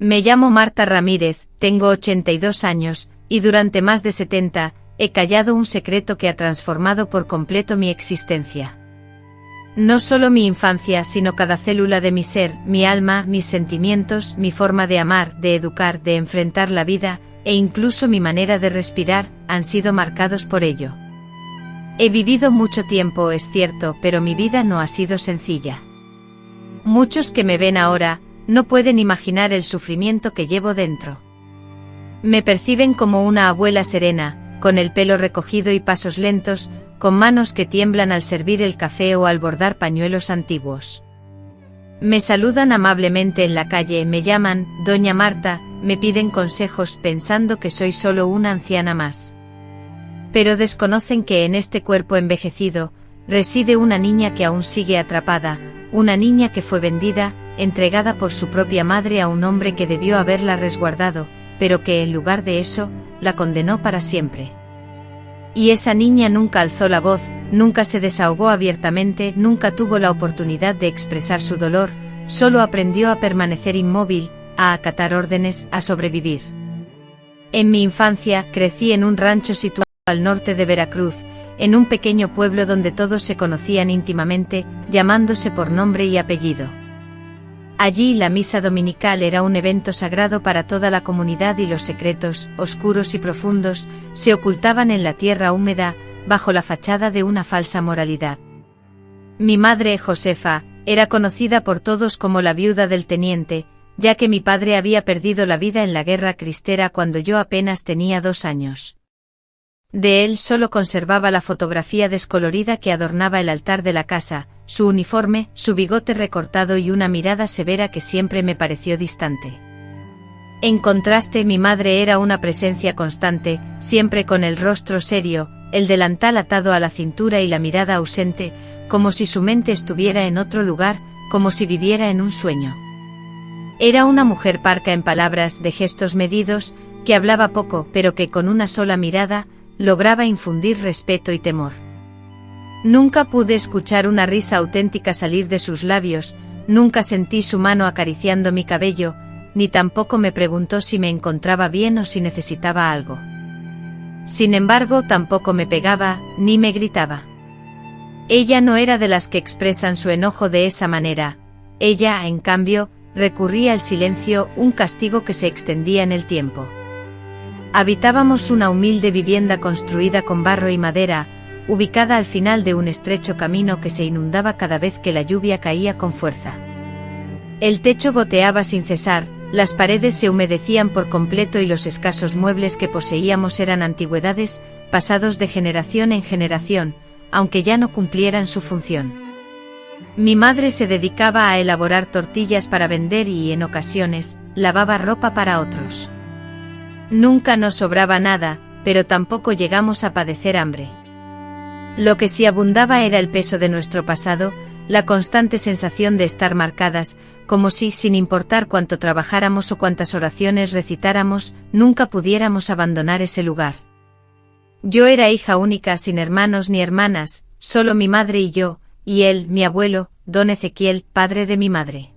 Me llamo Marta Ramírez, tengo 82 años, y durante más de 70, he callado un secreto que ha transformado por completo mi existencia. No solo mi infancia, sino cada célula de mi ser, mi alma, mis sentimientos, mi forma de amar, de educar, de enfrentar la vida, e incluso mi manera de respirar, han sido marcados por ello. He vivido mucho tiempo, es cierto, pero mi vida no ha sido sencilla. Muchos que me ven ahora, no pueden imaginar el sufrimiento que llevo dentro. Me perciben como una abuela serena, con el pelo recogido y pasos lentos, con manos que tiemblan al servir el café o al bordar pañuelos antiguos. Me saludan amablemente en la calle, me llaman Doña Marta, me piden consejos pensando que soy solo una anciana más. Pero desconocen que en este cuerpo envejecido, reside una niña que aún sigue atrapada, una niña que fue vendida, entregada por su propia madre a un hombre que debió haberla resguardado, pero que en lugar de eso, la condenó para siempre. Y esa niña nunca alzó la voz, nunca se desahogó abiertamente, nunca tuvo la oportunidad de expresar su dolor, solo aprendió a permanecer inmóvil, a acatar órdenes, a sobrevivir. En mi infancia, crecí en un rancho situado al norte de Veracruz, en un pequeño pueblo donde todos se conocían íntimamente, llamándose por nombre y apellido. Allí la misa dominical era un evento sagrado para toda la comunidad y los secretos, oscuros y profundos, se ocultaban en la tierra húmeda, bajo la fachada de una falsa moralidad. Mi madre, Josefa, era conocida por todos como la viuda del teniente, ya que mi padre había perdido la vida en la guerra cristera cuando yo apenas tenía 2 años. De él solo conservaba la fotografía descolorida que adornaba el altar de la casa, su uniforme, su bigote recortado y una mirada severa que siempre me pareció distante. En contraste, mi madre era una presencia constante, siempre con el rostro serio, el delantal atado a la cintura y la mirada ausente, como si su mente estuviera en otro lugar, como si viviera en un sueño. Era una mujer parca en palabras, de gestos medidos, que hablaba poco, pero que con una sola mirada, lograba infundir respeto y temor. Nunca pude escuchar una risa auténtica salir de sus labios, nunca sentí su mano acariciando mi cabello, ni tampoco me preguntó si me encontraba bien o si necesitaba algo. Sin embargo, tampoco me pegaba, ni me gritaba. Ella no era de las que expresan su enojo de esa manera, ella, en cambio, recurría al silencio, un castigo que se extendía en el tiempo. Habitábamos una humilde vivienda construida con barro y madera, ubicada al final de un estrecho camino que se inundaba cada vez que la lluvia caía con fuerza. El techo goteaba sin cesar, las paredes se humedecían por completo y los escasos muebles que poseíamos eran antigüedades, pasados de generación en generación, aunque ya no cumplieran su función. Mi madre se dedicaba a elaborar tortillas para vender y, en ocasiones, lavaba ropa para otros. Nunca nos sobraba nada, pero tampoco llegamos a padecer hambre. Lo que sí abundaba era el peso de nuestro pasado, la constante sensación de estar marcadas, como si, sin importar cuánto trabajáramos o cuántas oraciones recitáramos, nunca pudiéramos abandonar ese lugar. Yo era hija única, sin hermanos ni hermanas, solo mi madre y yo, y él, mi abuelo, don Ezequiel, padre de mi madre.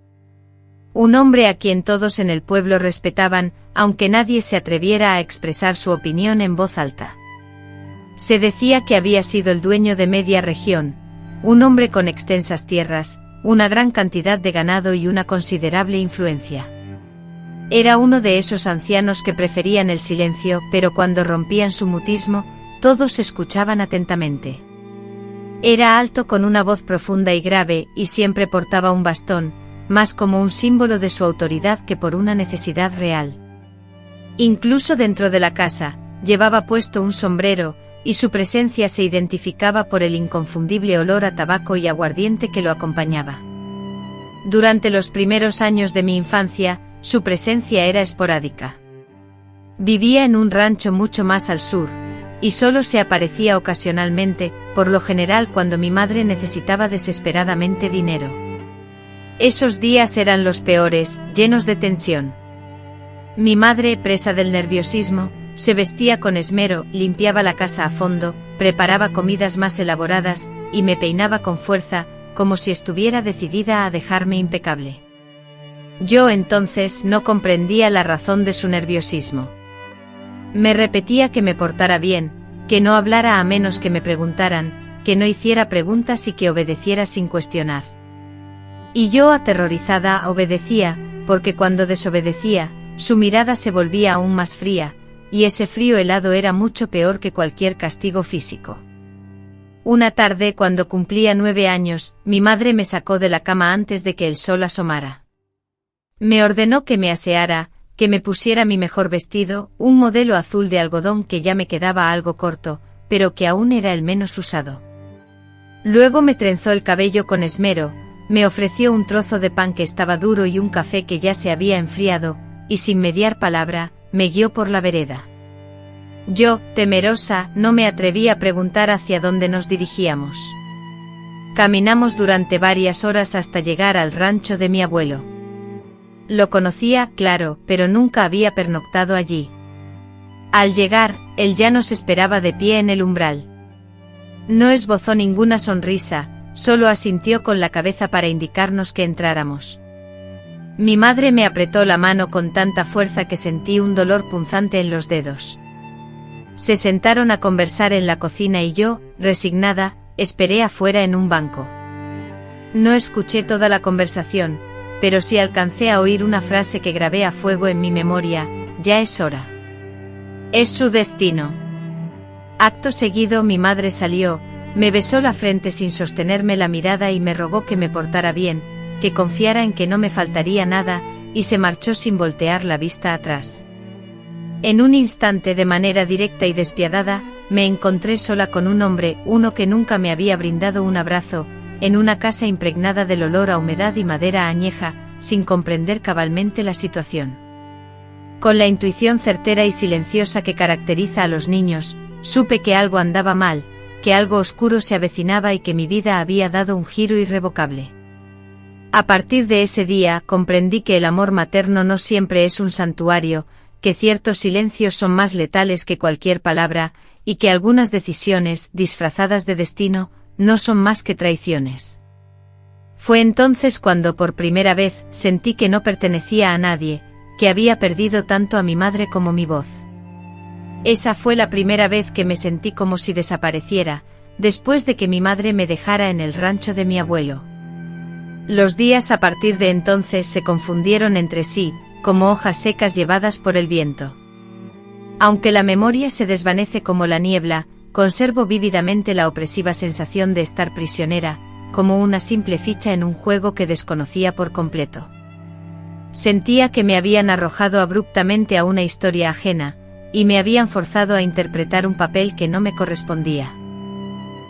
Un hombre a quien todos en el pueblo respetaban, aunque nadie se atreviera a expresar su opinión en voz alta. Se decía que había sido el dueño de media región, un hombre con extensas tierras, una gran cantidad de ganado y una considerable influencia. Era uno de esos ancianos que preferían el silencio, pero cuando rompían su mutismo, todos escuchaban atentamente. Era alto con una voz profunda y grave, y siempre portaba un bastón, más como un símbolo de su autoridad que por una necesidad real. Incluso dentro de la casa, llevaba puesto un sombrero, y su presencia se identificaba por el inconfundible olor a tabaco y aguardiente que lo acompañaba. Durante los primeros años de mi infancia, su presencia era esporádica. Vivía en un rancho mucho más al sur, y solo se aparecía ocasionalmente, por lo general cuando mi madre necesitaba desesperadamente dinero. Esos días eran los peores, llenos de tensión. Mi madre, presa del nerviosismo, se vestía con esmero, limpiaba la casa a fondo, preparaba comidas más elaboradas, y me peinaba con fuerza, como si estuviera decidida a dejarme impecable. Yo entonces no comprendía la razón de su nerviosismo. Me repetía que me portara bien, que no hablara a menos que me preguntaran, que no hiciera preguntas y que obedeciera sin cuestionar. Y yo, aterrorizada, obedecía, porque cuando desobedecía, su mirada se volvía aún más fría, y ese frío helado era mucho peor que cualquier castigo físico. Una tarde, cuando cumplía 9 años, mi madre me sacó de la cama antes de que el sol asomara. Me ordenó que me aseara, que me pusiera mi mejor vestido, un modelo azul de algodón que ya me quedaba algo corto, pero que aún era el menos usado. Luego me trenzó el cabello con esmero, me ofreció un trozo de pan que estaba duro y un café que ya se había enfriado, y sin mediar palabra, me guió por la vereda. Yo, temerosa, no me atreví a preguntar hacia dónde nos dirigíamos. Caminamos durante varias horas hasta llegar al rancho de mi abuelo. Lo conocía, claro, pero nunca había pernoctado allí. Al llegar, él ya nos esperaba de pie en el umbral. No esbozó ninguna sonrisa, solo asintió con la cabeza para indicarnos que entráramos. Mi madre me apretó la mano con tanta fuerza que sentí un dolor punzante en los dedos. Se sentaron a conversar en la cocina y yo, resignada, esperé afuera en un banco. No escuché toda la conversación, pero sí alcancé a oír una frase que grabé a fuego en mi memoria: ya es hora. Es su destino. Acto seguido mi madre salió, me besó la frente sin sostenerme la mirada y me rogó que me portara bien, que confiara en que no me faltaría nada, y se marchó sin voltear la vista atrás. En un instante, de manera directa y despiadada, me encontré sola con un hombre, uno que nunca me había brindado un abrazo, en una casa impregnada del olor a humedad y madera añeja, sin comprender cabalmente la situación. Con la intuición certera y silenciosa que caracteriza a los niños, supe que algo andaba mal, que algo oscuro se avecinaba y que mi vida había dado un giro irrevocable. A partir de ese día comprendí que el amor materno no siempre es un santuario, que ciertos silencios son más letales que cualquier palabra, y que algunas decisiones, disfrazadas de destino, no son más que traiciones. Fue entonces cuando por primera vez sentí que no pertenecía a nadie, que había perdido tanto a mi madre como mi voz. Esa fue la primera vez que me sentí como si desapareciera, después de que mi madre me dejara en el rancho de mi abuelo. Los días a partir de entonces se confundieron entre sí, como hojas secas llevadas por el viento. Aunque la memoria se desvanece como la niebla, conservo vívidamente la opresiva sensación de estar prisionera, como una simple ficha en un juego que desconocía por completo. Sentía que me habían arrojado abruptamente a una historia ajena, y me habían forzado a interpretar un papel que no me correspondía.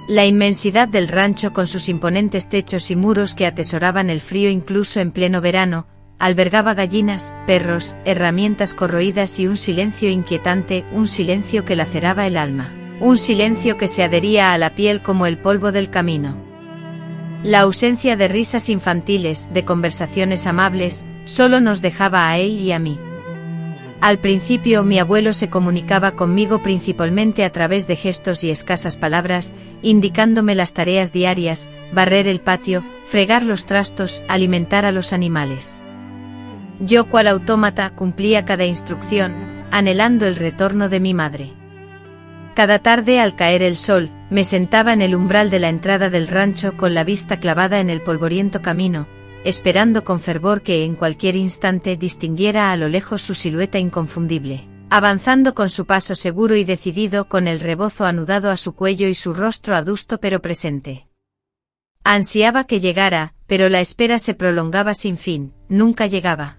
La inmensidad del rancho, con sus imponentes techos y muros que atesoraban el frío incluso en pleno verano, albergaba gallinas, perros, herramientas corroídas y un silencio inquietante, un silencio que laceraba el alma, un silencio que se adhería a la piel como el polvo del camino. La ausencia de risas infantiles, de conversaciones amables, solo nos dejaba a él y a mí. Al principio mi abuelo se comunicaba conmigo principalmente a través de gestos y escasas palabras, indicándome las tareas diarias: barrer el patio, fregar los trastos, alimentar a los animales. Yo, cual autómata, cumplía cada instrucción, anhelando el retorno de mi madre. Cada tarde, al caer el sol, me sentaba en el umbral de la entrada del rancho con la vista clavada en el polvoriento camino, esperando con fervor que en cualquier instante distinguiera a lo lejos su silueta inconfundible, avanzando con su paso seguro y decidido, con el rebozo anudado a su cuello y su rostro adusto pero presente. Ansiaba que llegara, pero la espera se prolongaba sin fin, nunca llegaba.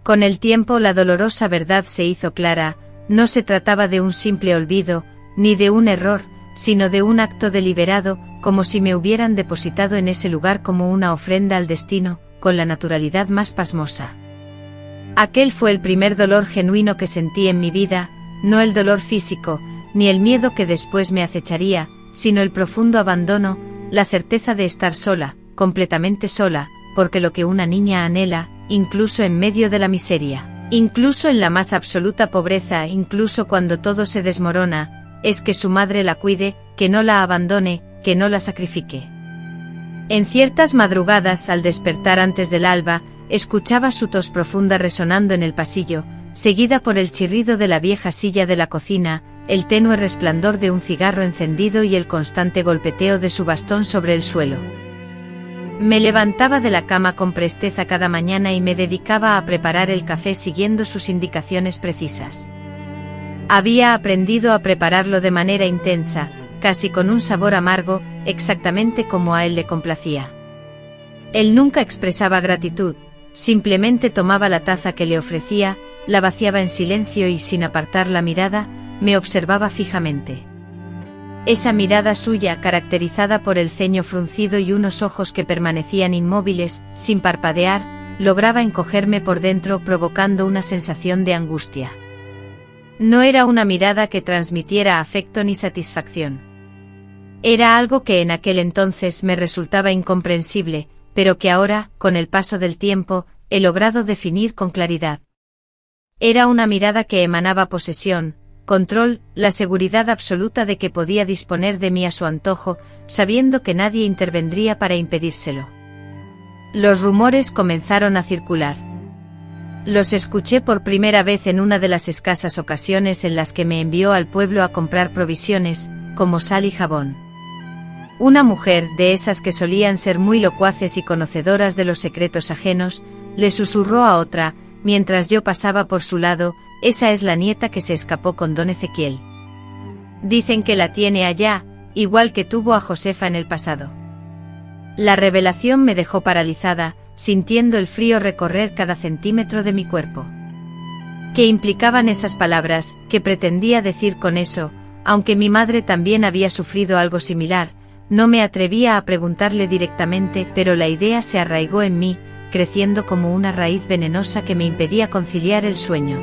Con el tiempo la dolorosa verdad se hizo clara: no se trataba de un simple olvido, ni de un error, sino de un acto deliberado, como si me hubieran depositado en ese lugar como una ofrenda al destino, con la naturalidad más pasmosa. Aquel fue el primer dolor genuino que sentí en mi vida, no el dolor físico, ni el miedo que después me acecharía, sino el profundo abandono, la certeza de estar sola, completamente sola, porque lo que una niña anhela, incluso en medio de la miseria, incluso en la más absoluta pobreza, incluso cuando todo se desmorona, es que su madre la cuide, que no la abandone, que no la sacrifique. En ciertas madrugadas, al despertar antes del alba, escuchaba su tos profunda resonando en el pasillo, seguida por el chirrido de la vieja silla de la cocina, el tenue resplandor de un cigarro encendido y el constante golpeteo de su bastón sobre el suelo. Me levantaba de la cama con presteza cada mañana y me dedicaba a preparar el café siguiendo sus indicaciones precisas. Había aprendido a prepararlo de manera intensa, casi con un sabor amargo, exactamente como a él le complacía. Él nunca expresaba gratitud, simplemente tomaba la taza que le ofrecía, la vaciaba en silencio y sin apartar la mirada, me observaba fijamente. Esa mirada suya, caracterizada por el ceño fruncido y unos ojos que permanecían inmóviles, sin parpadear, lograba encogerme por dentro provocando una sensación de angustia. No era una mirada que transmitiera afecto ni satisfacción. Era algo que en aquel entonces me resultaba incomprensible, pero que ahora, con el paso del tiempo, he logrado definir con claridad. Era una mirada que emanaba posesión, control, la seguridad absoluta de que podía disponer de mí a su antojo, sabiendo que nadie intervendría para impedírselo. Los rumores comenzaron a circular. Los escuché por primera vez en una de las escasas ocasiones en las que me envió al pueblo a comprar provisiones, como sal y jabón. Una mujer, de esas que solían ser muy locuaces y conocedoras de los secretos ajenos, le susurró a otra, mientras yo pasaba por su lado: esa es la nieta que se escapó con don Ezequiel. Dicen que la tiene allá, igual que tuvo a Josefa en el pasado. La revelación me dejó paralizada, sintiendo el frío recorrer cada centímetro de mi cuerpo. ¿Qué implicaban esas palabras? ¿Qué pretendía decir con eso? Aunque mi madre también había sufrido algo similar, no me atrevía a preguntarle directamente, pero la idea se arraigó en mí, creciendo como una raíz venenosa que me impedía conciliar el sueño.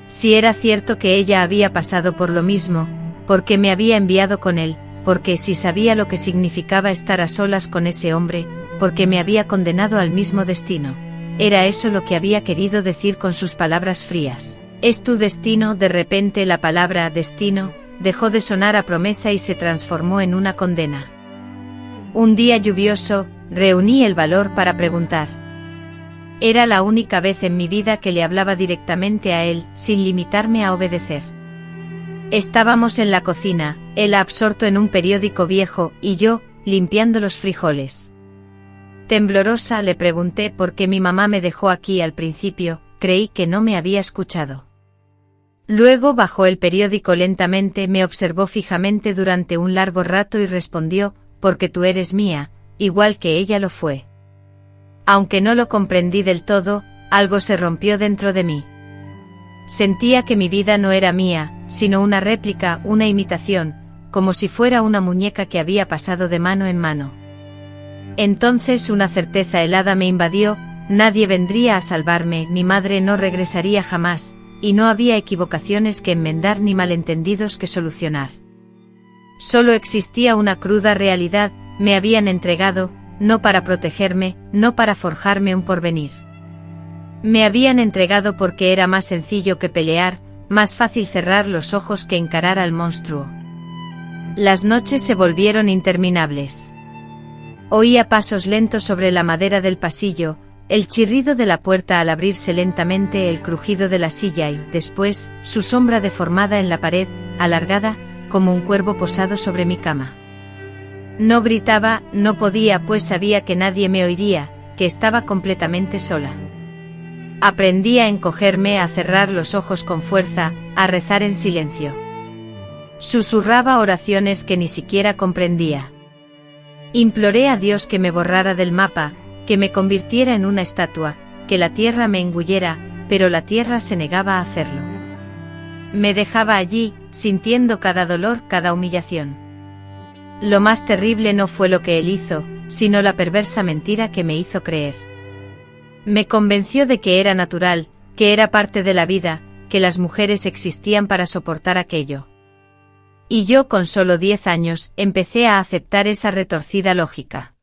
Si era cierto que ella había pasado por lo mismo, ¿por qué me había enviado con él? Porque si sabía lo que significaba estar a solas con ese hombre, porque me había condenado al mismo destino. Era eso lo que había querido decir con sus palabras frías. ¿Es tu destino? De repente la palabra destino dejó de sonar a promesa y se transformó en una condena. Un día lluvioso, reuní el valor para preguntar. Era la única vez en mi vida que le hablaba directamente a él, sin limitarme a obedecer. Estábamos en la cocina, él absorto en un periódico viejo, y yo, limpiando los frijoles. Temblorosa le pregunté por qué mi mamá me dejó aquí al principio, creí que no me había escuchado. Luego bajó el periódico lentamente, me observó fijamente durante un largo rato y respondió: porque tú eres mía, igual que ella lo fue. Aunque no lo comprendí del todo, algo se rompió dentro de mí. Sentía que mi vida no era mía, sino una réplica, una imitación, como si fuera una muñeca que había pasado de mano en mano. Entonces una certeza helada me invadió: nadie vendría a salvarme, mi madre no regresaría jamás, y no había equivocaciones que enmendar ni malentendidos que solucionar. Solo existía una cruda realidad: me habían entregado, no para protegerme, no para forjarme un porvenir. Me habían entregado porque era más sencillo que pelear, más fácil cerrar los ojos que encarar al monstruo. Las noches se volvieron interminables. Oía pasos lentos sobre la madera del pasillo, el chirrido de la puerta al abrirse lentamente, el crujido de la silla y, después, su sombra deformada en la pared, alargada, como un cuervo posado sobre mi cama. No gritaba, no podía, pues sabía que nadie me oiría, que estaba completamente sola. Aprendí a encogerme, a cerrar los ojos con fuerza, a rezar en silencio. Susurraba oraciones que ni siquiera comprendía. Imploré a Dios que me borrara del mapa, que me convirtiera en una estatua, que la tierra me engullera, pero la tierra se negaba a hacerlo. Me dejaba allí, sintiendo cada dolor, cada humillación. Lo más terrible no fue lo que él hizo, sino la perversa mentira que me hizo creer. Me convenció de que era natural, que era parte de la vida, que las mujeres existían para soportar aquello. Y yo, con solo 10 años, empecé a aceptar esa retorcida lógica.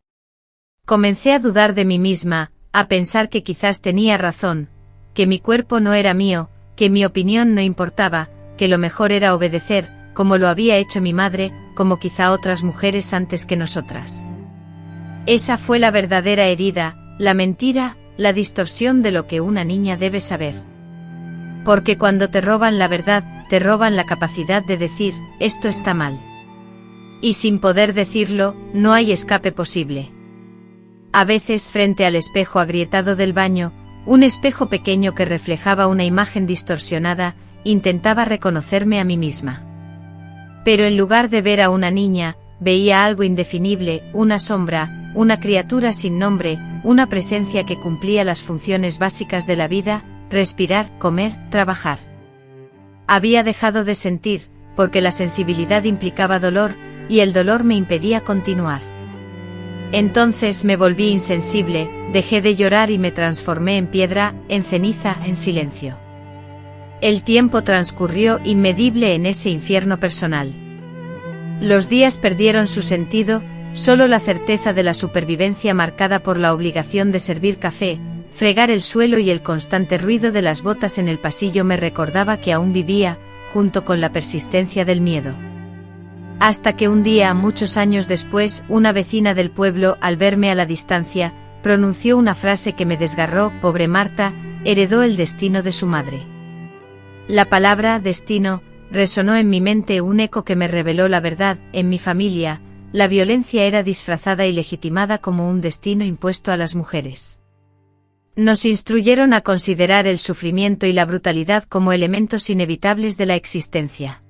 Comencé a dudar de mí misma, a pensar que quizás tenía razón, que mi cuerpo no era mío, que mi opinión no importaba, que lo mejor era obedecer, como lo había hecho mi madre, como quizá otras mujeres antes que nosotras. Esa fue la verdadera herida, la mentira, la distorsión de lo que una niña debe saber. Porque cuando te roban la verdad, te roban la capacidad de decir, esto está mal. Y sin poder decirlo, no hay escape posible. A veces, frente al espejo agrietado del baño, un espejo pequeño que reflejaba una imagen distorsionada, intentaba reconocerme a mí misma. Pero en lugar de ver a una niña, veía algo indefinible, una sombra, una criatura sin nombre, una presencia que cumplía las funciones básicas de la vida: respirar, comer, trabajar. Había dejado de sentir, porque la sensibilidad implicaba dolor, y el dolor me impedía continuar. Entonces me volví insensible, dejé de llorar y me transformé en piedra, en ceniza, en silencio. El tiempo transcurrió inmedible en ese infierno personal. Los días perdieron su sentido, solo la certeza de la supervivencia marcada por la obligación de servir café, fregar el suelo y el constante ruido de las botas en el pasillo me recordaba que aún vivía, junto con la persistencia del miedo. Hasta que un día, muchos años después, una vecina del pueblo, al verme a la distancia, pronunció una frase que me desgarró: pobre Marta, heredó el destino de su madre. La palabra destino resonó en mi mente, un eco que me reveló la verdad: en mi familia, la violencia era disfrazada y legitimada como un destino impuesto a las mujeres. Nos instruyeron a considerar el sufrimiento y la brutalidad como elementos inevitables de la existencia.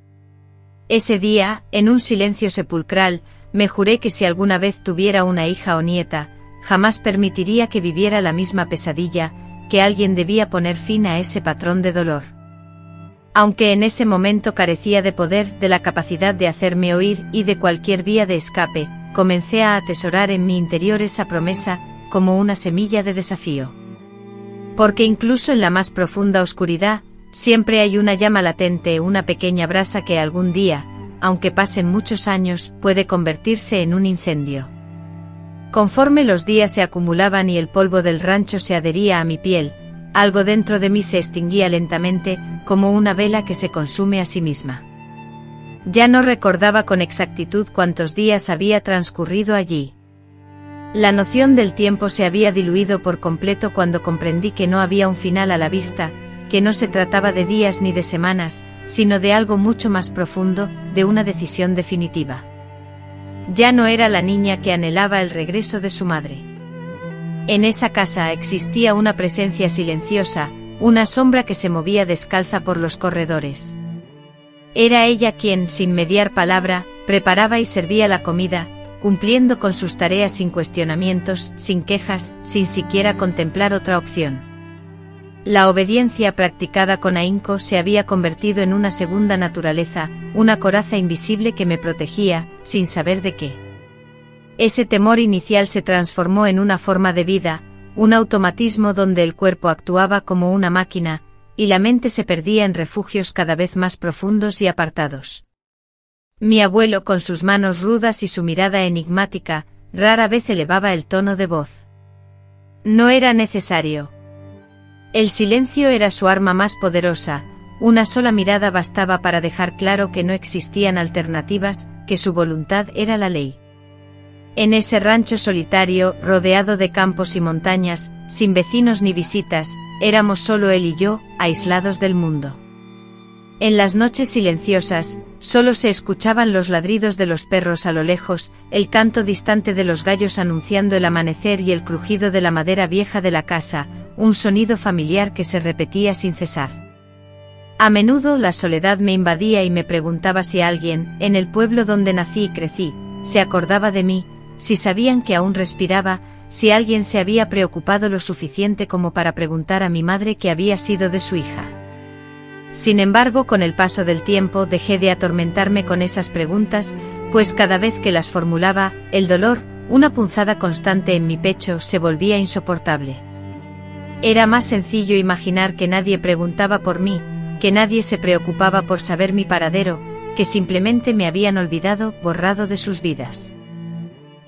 Ese día, en un silencio sepulcral, me juré que si alguna vez tuviera una hija o nieta, jamás permitiría que viviera la misma pesadilla, que alguien debía poner fin a ese patrón de dolor. Aunque en ese momento carecía de poder, de la capacidad de hacerme oír y de cualquier vía de escape, comencé a atesorar en mi interior esa promesa, como una semilla de desafío. Porque incluso en la más profunda oscuridad, siempre hay una llama latente, una pequeña brasa que algún día, aunque pasen muchos años, puede convertirse en un incendio. Conforme los días se acumulaban y el polvo del rancho se adhería a mi piel, algo dentro de mí se extinguía lentamente, como una vela que se consume a sí misma. Ya no recordaba con exactitud cuántos días había transcurrido allí. La noción del tiempo se había diluido por completo cuando comprendí que no había un final a la vista, que no se trataba de días ni de semanas, sino de algo mucho más profundo, de una decisión definitiva. Ya no era la niña que anhelaba el regreso de su madre. En esa casa existía una presencia silenciosa, una sombra que se movía descalza por los corredores. Era ella quien, sin mediar palabra, preparaba y servía la comida, cumpliendo con sus tareas sin cuestionamientos, sin quejas, sin siquiera contemplar otra opción. La obediencia practicada con ahínco se había convertido en una segunda naturaleza, una coraza invisible que me protegía, sin saber de qué. Ese temor inicial se transformó en una forma de vida, un automatismo donde el cuerpo actuaba como una máquina, y la mente se perdía en refugios cada vez más profundos y apartados. Mi abuelo, con sus manos rudas y su mirada enigmática, rara vez elevaba el tono de voz. No era necesario. El silencio era su arma más poderosa, una sola mirada bastaba para dejar claro que no existían alternativas, que su voluntad era la ley. En ese rancho solitario, rodeado de campos y montañas, sin vecinos ni visitas, éramos solo él y yo, aislados del mundo. En las noches silenciosas, solo se escuchaban los ladridos de los perros a lo lejos, el canto distante de los gallos anunciando el amanecer y el crujido de la madera vieja de la casa, un sonido familiar que se repetía sin cesar. A menudo la soledad me invadía y me preguntaba si alguien, en el pueblo donde nací y crecí, se acordaba de mí, si sabían que aún respiraba, si alguien se había preocupado lo suficiente como para preguntar a mi madre qué había sido de su hija. Sin embargo, con el paso del tiempo dejé de atormentarme con esas preguntas, pues cada vez que las formulaba, el dolor, una punzada constante en mi pecho, se volvía insoportable. Era más sencillo imaginar que nadie preguntaba por mí, que nadie se preocupaba por saber mi paradero, que simplemente me habían olvidado, borrado de sus vidas.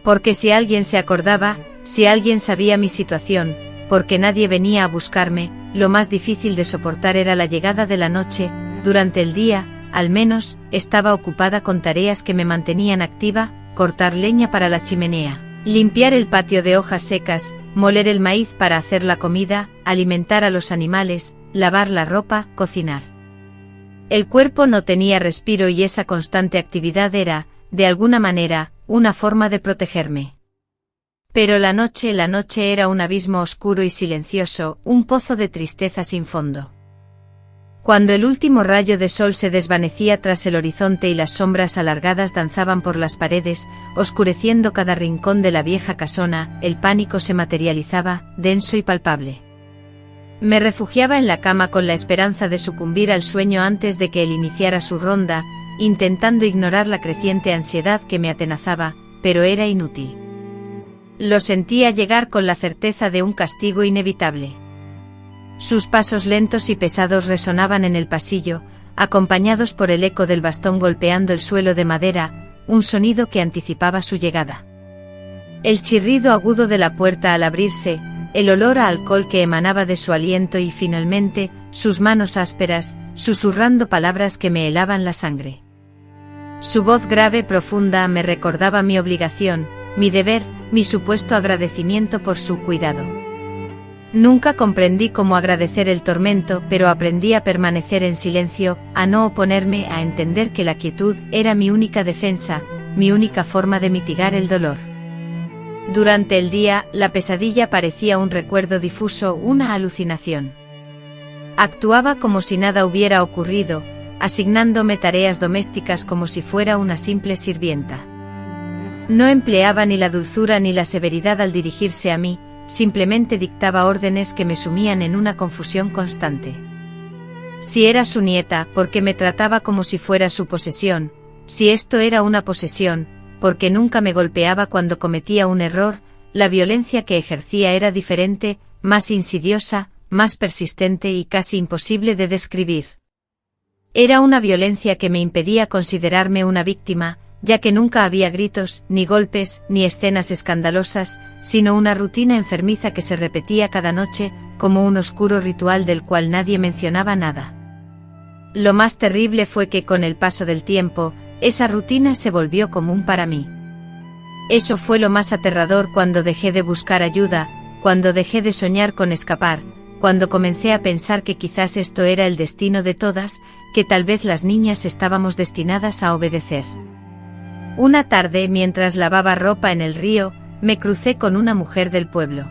Porque si alguien se acordaba, si alguien sabía mi situación, porque nadie venía a buscarme, lo más difícil de soportar era la llegada de la noche. Durante el día, al menos, estaba ocupada con tareas que me mantenían activa: cortar leña para la chimenea, limpiar el patio de hojas secas, moler el maíz para hacer la comida, alimentar a los animales, lavar la ropa, cocinar. El cuerpo no tenía respiro y esa constante actividad era, de alguna manera, una forma de protegerme. Pero la noche era un abismo oscuro y silencioso, un pozo de tristeza sin fondo. Cuando el último rayo de sol se desvanecía tras el horizonte y las sombras alargadas danzaban por las paredes, oscureciendo cada rincón de la vieja casona, el pánico se materializaba, denso y palpable. Me refugiaba en la cama con la esperanza de sucumbir al sueño antes de que él iniciara su ronda, intentando ignorar la creciente ansiedad que me atenazaba, pero era inútil. Lo sentía llegar con la certeza de un castigo inevitable. Sus pasos lentos y pesados resonaban en el pasillo, acompañados por el eco del bastón golpeando el suelo de madera, un sonido que anticipaba su llegada. El chirrido agudo de la puerta al abrirse, el olor a alcohol que emanaba de su aliento y finalmente, sus manos ásperas, susurrando palabras que me helaban la sangre. Su voz grave profunda me recordaba mi obligación, mi deber, mi supuesto agradecimiento por su cuidado. Nunca comprendí cómo agradecer el tormento, pero aprendí a permanecer en silencio, a no oponerme, a entender que la quietud era mi única defensa, mi única forma de mitigar el dolor. Durante el día, la pesadilla parecía un recuerdo difuso, una alucinación. Actuaba como si nada hubiera ocurrido, asignándome tareas domésticas como si fuera una simple sirvienta. No empleaba ni la dulzura ni la severidad al dirigirse a mí, simplemente dictaba órdenes que me sumían en una confusión constante. Si era su nieta, porque me trataba como si fuera su posesión, si esto era una posesión, porque nunca me golpeaba cuando cometía un error, la violencia que ejercía era diferente, más insidiosa, más persistente y casi imposible de describir. Era una violencia que me impedía considerarme una víctima, ya que nunca había gritos, ni golpes, ni escenas escandalosas, sino una rutina enfermiza que se repetía cada noche, como un oscuro ritual del cual nadie mencionaba nada. Lo más terrible fue que con el paso del tiempo, esa rutina se volvió común para mí. Eso fue lo más aterrador cuando dejé de buscar ayuda, cuando dejé de soñar con escapar, cuando comencé a pensar que quizás esto era el destino de todas, que tal vez las niñas estábamos destinadas a obedecer. Una tarde, mientras lavaba ropa en el río, me crucé con una mujer del pueblo.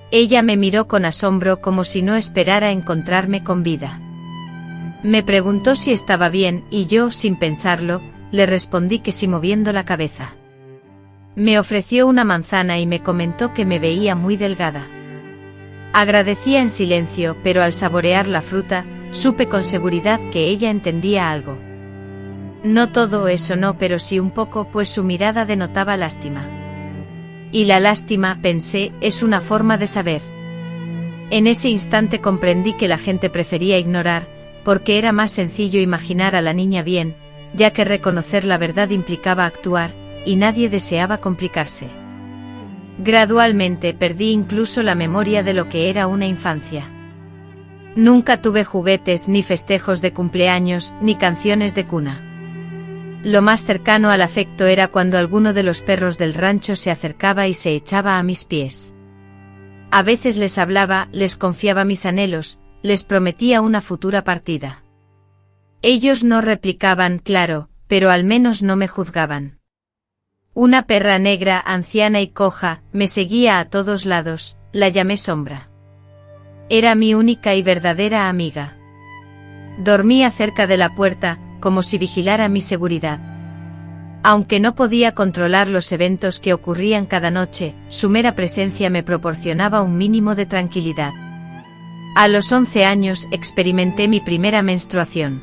Ella me miró con asombro como si no esperara encontrarme con vida. Me preguntó si estaba bien y yo, sin pensarlo, le respondí que sí moviendo la cabeza. Me ofreció una manzana y me comentó que me veía muy delgada. Agradecía en silencio, pero al saborear la fruta, supe con seguridad que ella entendía algo. No todo eso no, pero sí un poco, pues su mirada denotaba lástima. Y la lástima, pensé, es una forma de saber. En ese instante comprendí que la gente prefería ignorar, porque era más sencillo imaginar a la niña bien, ya que reconocer la verdad implicaba actuar, y nadie deseaba complicarse. Gradualmente perdí incluso la memoria de lo que era una infancia. Nunca tuve juguetes, ni festejos de cumpleaños, ni canciones de cuna. Lo más cercano al afecto era cuando alguno de los perros del rancho se acercaba y se echaba a mis pies. A veces les hablaba, les confiaba mis anhelos, les prometía una futura partida. Ellos no replicaban, claro, pero al menos no me juzgaban. Una perra negra, anciana y coja, me seguía a todos lados, la llamé Sombra. Era mi única y verdadera amiga. Dormía cerca de la puerta, como si vigilara mi seguridad. Aunque no podía controlar los eventos que ocurrían cada noche, su mera presencia me proporcionaba un mínimo de tranquilidad. A los 11 años experimenté mi primera menstruación.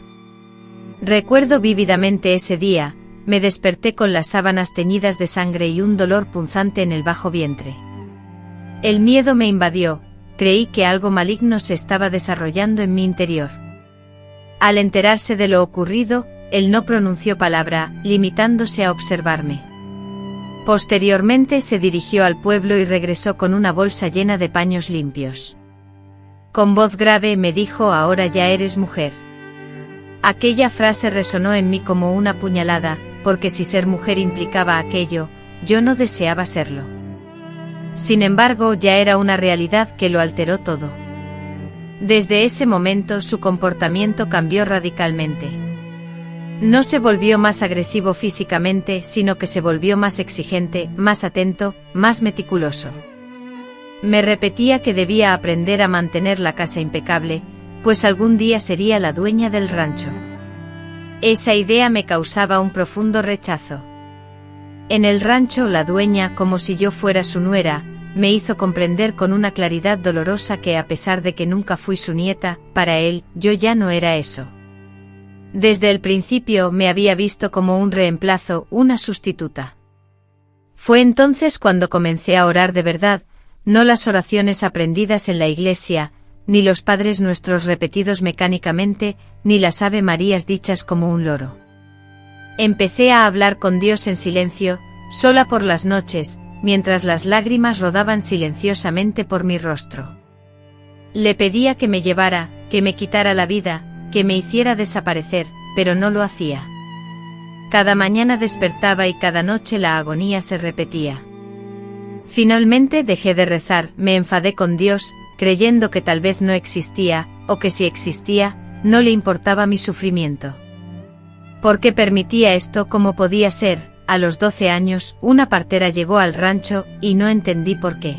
Recuerdo vívidamente ese día, me desperté con las sábanas teñidas de sangre y un dolor punzante en el bajo vientre. El miedo me invadió, creí que algo maligno se estaba desarrollando en mi interior. Al enterarse de lo ocurrido, él no pronunció palabra, limitándose a observarme. Posteriormente se dirigió al pueblo y regresó con una bolsa llena de paños limpios. Con voz grave me dijo: ahora ya eres mujer. Aquella frase resonó en mí como una puñalada, porque si ser mujer implicaba aquello, yo no deseaba serlo. Sin embargo, ya era una realidad que lo alteró todo. Desde ese momento su comportamiento cambió radicalmente. No se volvió más agresivo físicamente, sino que se volvió más exigente, más atento, más meticuloso. Me repetía que debía aprender a mantener la casa impecable, pues algún día sería la dueña del rancho. Esa idea me causaba un profundo rechazo. En el rancho, la dueña, como si yo fuera su nuera, me hizo comprender con una claridad dolorosa que, a pesar de que nunca fui su nieta, para él, yo ya no era eso. Desde el principio me había visto como un reemplazo, una sustituta. Fue entonces cuando comencé a orar de verdad, no las oraciones aprendidas en la iglesia, ni los Padres Nuestros repetidos mecánicamente, ni las Ave Marías dichas como un loro. Empecé a hablar con Dios en silencio, sola por las noches, mientras las lágrimas rodaban silenciosamente por mi rostro. Le pedía que me llevara, que me quitara la vida, que me hiciera desaparecer, pero no lo hacía. Cada mañana despertaba y cada noche la agonía se repetía. Finalmente dejé de rezar, me enfadé con Dios, creyendo que tal vez no existía, o que si existía, no le importaba mi sufrimiento. ¿Por qué permitía esto? ¿Cómo podía ser? A los 12 años, una partera llegó al rancho, y no entendí por qué.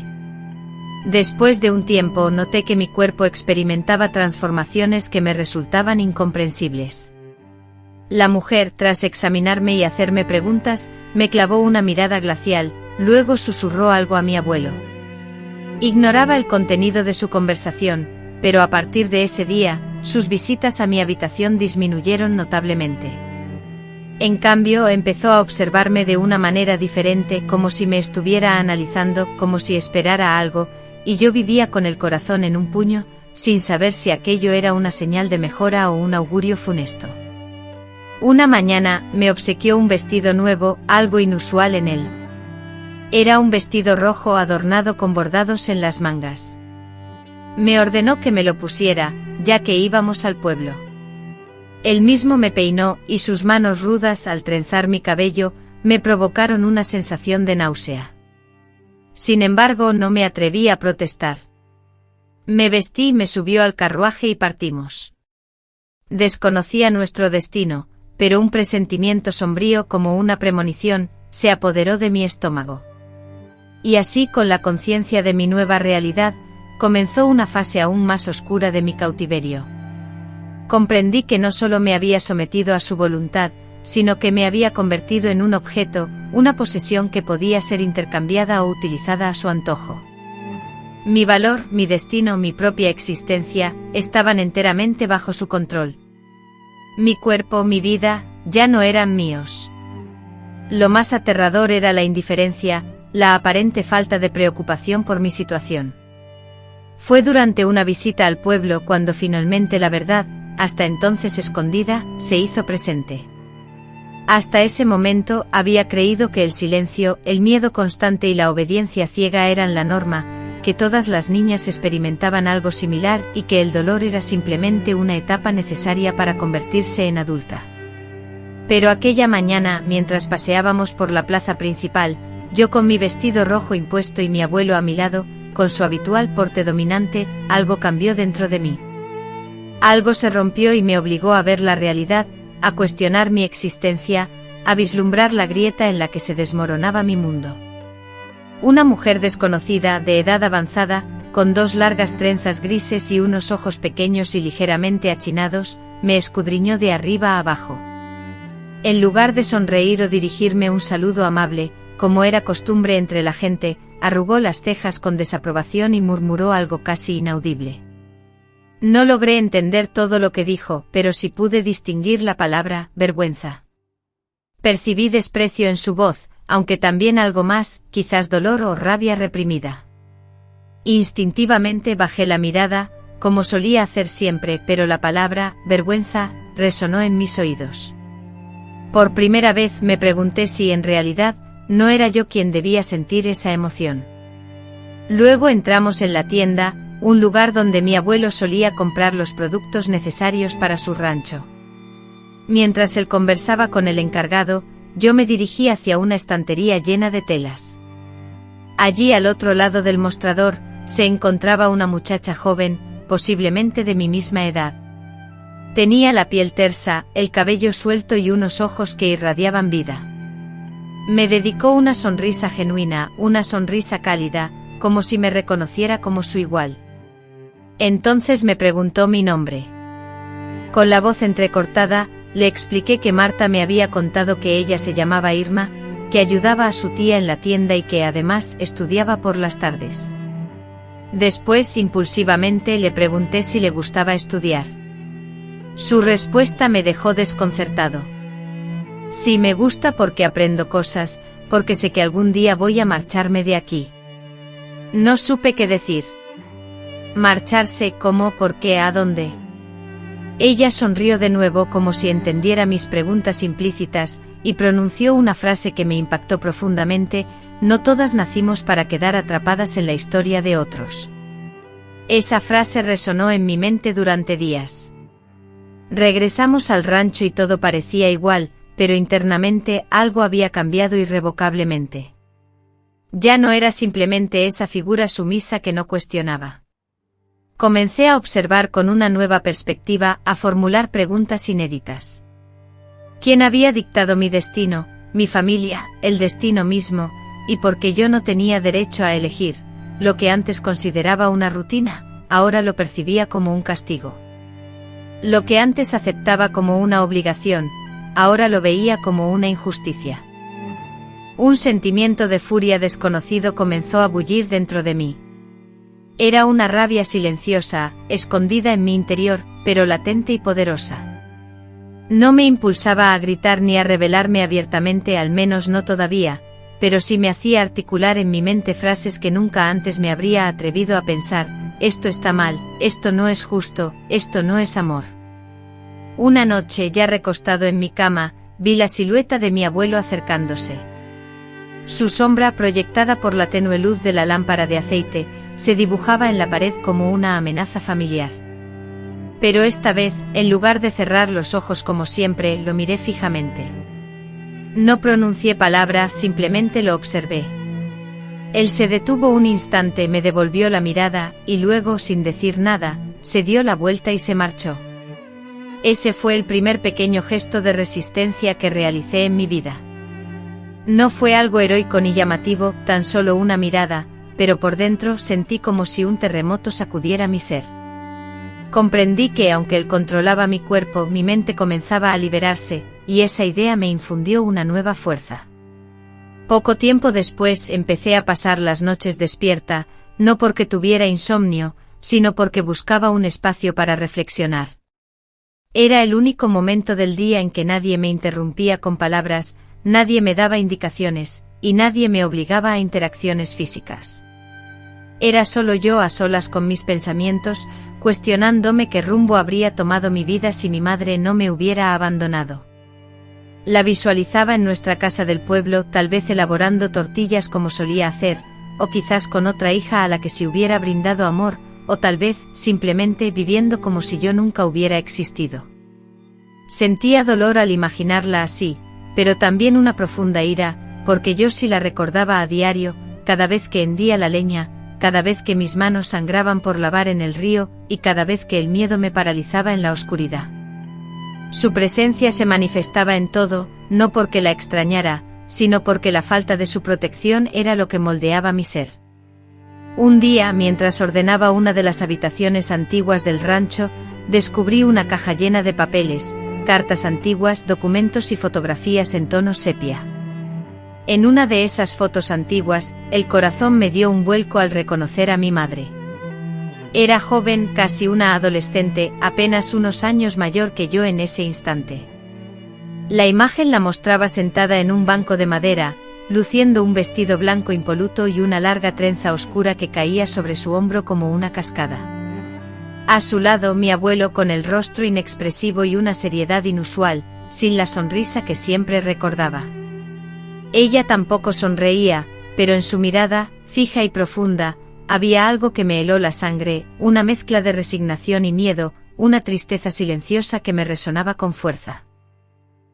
Después de un tiempo noté que mi cuerpo experimentaba transformaciones que me resultaban incomprensibles. La mujer, tras examinarme y hacerme preguntas, me clavó una mirada glacial, luego susurró algo a mi abuelo. Ignoraba el contenido de su conversación, pero a partir de ese día, sus visitas a mi habitación disminuyeron notablemente. En cambio, empezó a observarme de una manera diferente, como si me estuviera analizando, como si esperara algo, y yo vivía con el corazón en un puño, sin saber si aquello era una señal de mejora o un augurio funesto. Una mañana, me obsequió un vestido nuevo, algo inusual en él. Era un vestido rojo adornado con bordados en las mangas. Me ordenó que me lo pusiera, ya que íbamos al pueblo. Él mismo me peinó, y sus manos rudas al trenzar mi cabello, me provocaron una sensación de náusea. Sin embargo, no me atreví a protestar. Me vestí y me subió al carruaje y partimos. Desconocía nuestro destino, pero un presentimiento sombrío como una premonición, se apoderó de mi estómago. Y así, con la conciencia de mi nueva realidad, comenzó una fase aún más oscura de mi cautiverio. Comprendí que no solo me había sometido a su voluntad, sino que me había convertido en un objeto, una posesión que podía ser intercambiada o utilizada a su antojo. Mi valor, mi destino, mi propia existencia, estaban enteramente bajo su control. Mi cuerpo, mi vida, ya no eran míos. Lo más aterrador era la indiferencia, la aparente falta de preocupación por mi situación. Fue durante una visita al pueblo cuando finalmente la verdad, hasta entonces escondida, se hizo presente. Hasta ese momento había creído que el silencio, el miedo constante y la obediencia ciega eran la norma, que todas las niñas experimentaban algo similar y que el dolor era simplemente una etapa necesaria para convertirse en adulta. Pero aquella mañana, mientras paseábamos por la plaza principal, yo con mi vestido rojo impuesto y mi abuelo a mi lado, con su habitual porte dominante, algo cambió dentro de mí. Algo se rompió y me obligó a ver la realidad, a cuestionar mi existencia, a vislumbrar la grieta en la que se desmoronaba mi mundo. Una mujer desconocida, de edad avanzada, con 2 largas trenzas grises y unos ojos pequeños y ligeramente achinados, me escudriñó de arriba a abajo. En lugar de sonreír o dirigirme un saludo amable, como era costumbre entre la gente, arrugó las cejas con desaprobación y murmuró algo casi inaudible. No logré entender todo lo que dijo, pero sí pude distinguir la palabra vergüenza. Percibí desprecio en su voz, aunque también algo más, quizás dolor o rabia reprimida. Instintivamente bajé la mirada, como solía hacer siempre, pero la palabra vergüenza resonó en mis oídos. Por primera vez me pregunté si en realidad no era yo quien debía sentir esa emoción. Luego entramos en la tienda, un lugar donde mi abuelo solía comprar los productos necesarios para su rancho. Mientras él conversaba con el encargado, yo me dirigí hacia una estantería llena de telas. Allí al otro lado del mostrador, se encontraba una muchacha joven, posiblemente de mi misma edad. Tenía la piel tersa, el cabello suelto y unos ojos que irradiaban vida. Me dedicó una sonrisa genuina, una sonrisa cálida, como si me reconociera como su igual. Entonces me preguntó mi nombre. Con la voz entrecortada, le expliqué que Marta me había contado que ella se llamaba Irma, que ayudaba a su tía en la tienda y que además estudiaba por las tardes. Después, impulsivamente, le pregunté si le gustaba estudiar. Su respuesta me dejó desconcertado. Sí, me gusta porque aprendo cosas, porque sé que algún día voy a marcharme de aquí. No supe qué decir. ¿Marcharse? ¿Cómo? ¿Por qué? ¿A dónde? Ella sonrió de nuevo como si entendiera mis preguntas implícitas, y pronunció una frase que me impactó profundamente: no todas nacimos para quedar atrapadas en la historia de otros. Esa frase resonó en mi mente durante días. Regresamos al rancho y todo parecía igual, pero internamente algo había cambiado irrevocablemente. Ya no era simplemente esa figura sumisa que no cuestionaba. Comencé a observar con una nueva perspectiva, a formular preguntas inéditas. ¿Quién había dictado mi destino, mi familia, el destino mismo, y por qué yo no tenía derecho a elegir? Lo que antes consideraba una rutina, ahora lo percibía como un castigo. Lo que antes aceptaba como una obligación, ahora lo veía como una injusticia. Un sentimiento de furia desconocido comenzó a bullir dentro de mí. Era una rabia silenciosa, escondida en mi interior, pero latente y poderosa. No me impulsaba a gritar ni a rebelarme abiertamente, al menos no todavía, pero sí me hacía articular en mi mente frases que nunca antes me habría atrevido a pensar: esto está mal, esto no es justo, esto no es amor. Una noche, ya recostado en mi cama, vi la silueta de mi abuelo acercándose. Su sombra, proyectada por la tenue luz de la lámpara de aceite, se dibujaba en la pared como una amenaza familiar. Pero esta vez, en lugar de cerrar los ojos como siempre, lo miré fijamente. No pronuncié palabra, simplemente lo observé. Él se detuvo un instante, me devolvió la mirada, y luego, sin decir nada, se dio la vuelta y se marchó. Ese fue el primer pequeño gesto de resistencia que realicé en mi vida. No fue algo heroico ni llamativo, tan solo una mirada, pero por dentro sentí como si un terremoto sacudiera mi ser. Comprendí que, aunque él controlaba mi cuerpo, mi mente comenzaba a liberarse, y esa idea me infundió una nueva fuerza. Poco tiempo después empecé a pasar las noches despierta, no porque tuviera insomnio, sino porque buscaba un espacio para reflexionar. Era el único momento del día en que nadie me interrumpía con palabras, nadie me daba indicaciones, y nadie me obligaba a interacciones físicas. Era solo yo a solas con mis pensamientos, cuestionándome qué rumbo habría tomado mi vida si mi madre no me hubiera abandonado. La visualizaba en nuestra casa del pueblo, tal vez elaborando tortillas como solía hacer, o quizás con otra hija a la que se hubiera brindado amor, o tal vez, simplemente viviendo como si yo nunca hubiera existido. Sentía dolor al imaginarla así, pero también una profunda ira, porque yo sí la recordaba a diario, cada vez que hendía la leña, cada vez que mis manos sangraban por lavar en el río, y cada vez que el miedo me paralizaba en la oscuridad. Su presencia se manifestaba en todo, no porque la extrañara, sino porque la falta de su protección era lo que moldeaba mi ser. Un día, mientras ordenaba una de las habitaciones antiguas del rancho, descubrí una caja llena de papeles, cartas antiguas, documentos y fotografías en tono sepia. En una de esas fotos antiguas, el corazón me dio un vuelco al reconocer a mi madre. Era joven, casi una adolescente, apenas unos años mayor que yo en ese instante. La imagen la mostraba sentada en un banco de madera, luciendo un vestido blanco impoluto y una larga trenza oscura que caía sobre su hombro como una cascada. A su lado, mi abuelo con el rostro inexpresivo y una seriedad inusual, sin la sonrisa que siempre recordaba. Ella tampoco sonreía, pero en su mirada, fija y profunda, había algo que me heló la sangre, una mezcla de resignación y miedo, una tristeza silenciosa que me resonaba con fuerza.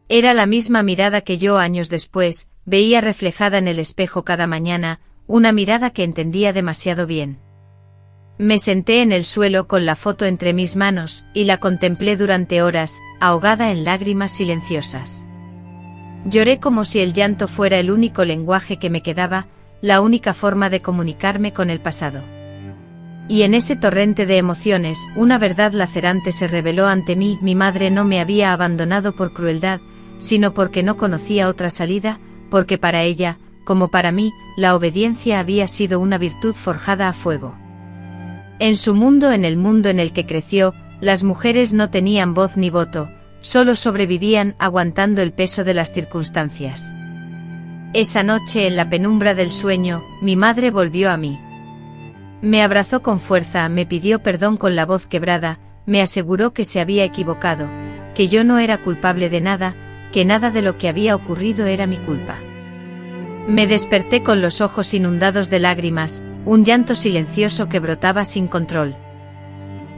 Era la misma mirada que yo años después veía reflejada en el espejo cada mañana, una mirada que entendía demasiado bien. Me senté en el suelo con la foto entre mis manos, y la contemplé durante horas, ahogada en lágrimas silenciosas. Lloré como si el llanto fuera el único lenguaje que me quedaba, la única forma de comunicarme con el pasado. Y en ese torrente de emociones, una verdad lacerante se reveló ante mí: mi madre no me había abandonado por crueldad, sino porque no conocía otra salida, porque para ella, como para mí, la obediencia había sido una virtud forjada a fuego. En su mundo, en el mundo en el que creció, las mujeres no tenían voz ni voto, solo sobrevivían aguantando el peso de las circunstancias. Esa noche, en la penumbra del sueño, mi madre volvió a mí. Me abrazó con fuerza, me pidió perdón con la voz quebrada, me aseguró que se había equivocado, que yo no era culpable de nada, que nada de lo que había ocurrido era mi culpa. Me desperté con los ojos inundados de lágrimas, un llanto silencioso que brotaba sin control.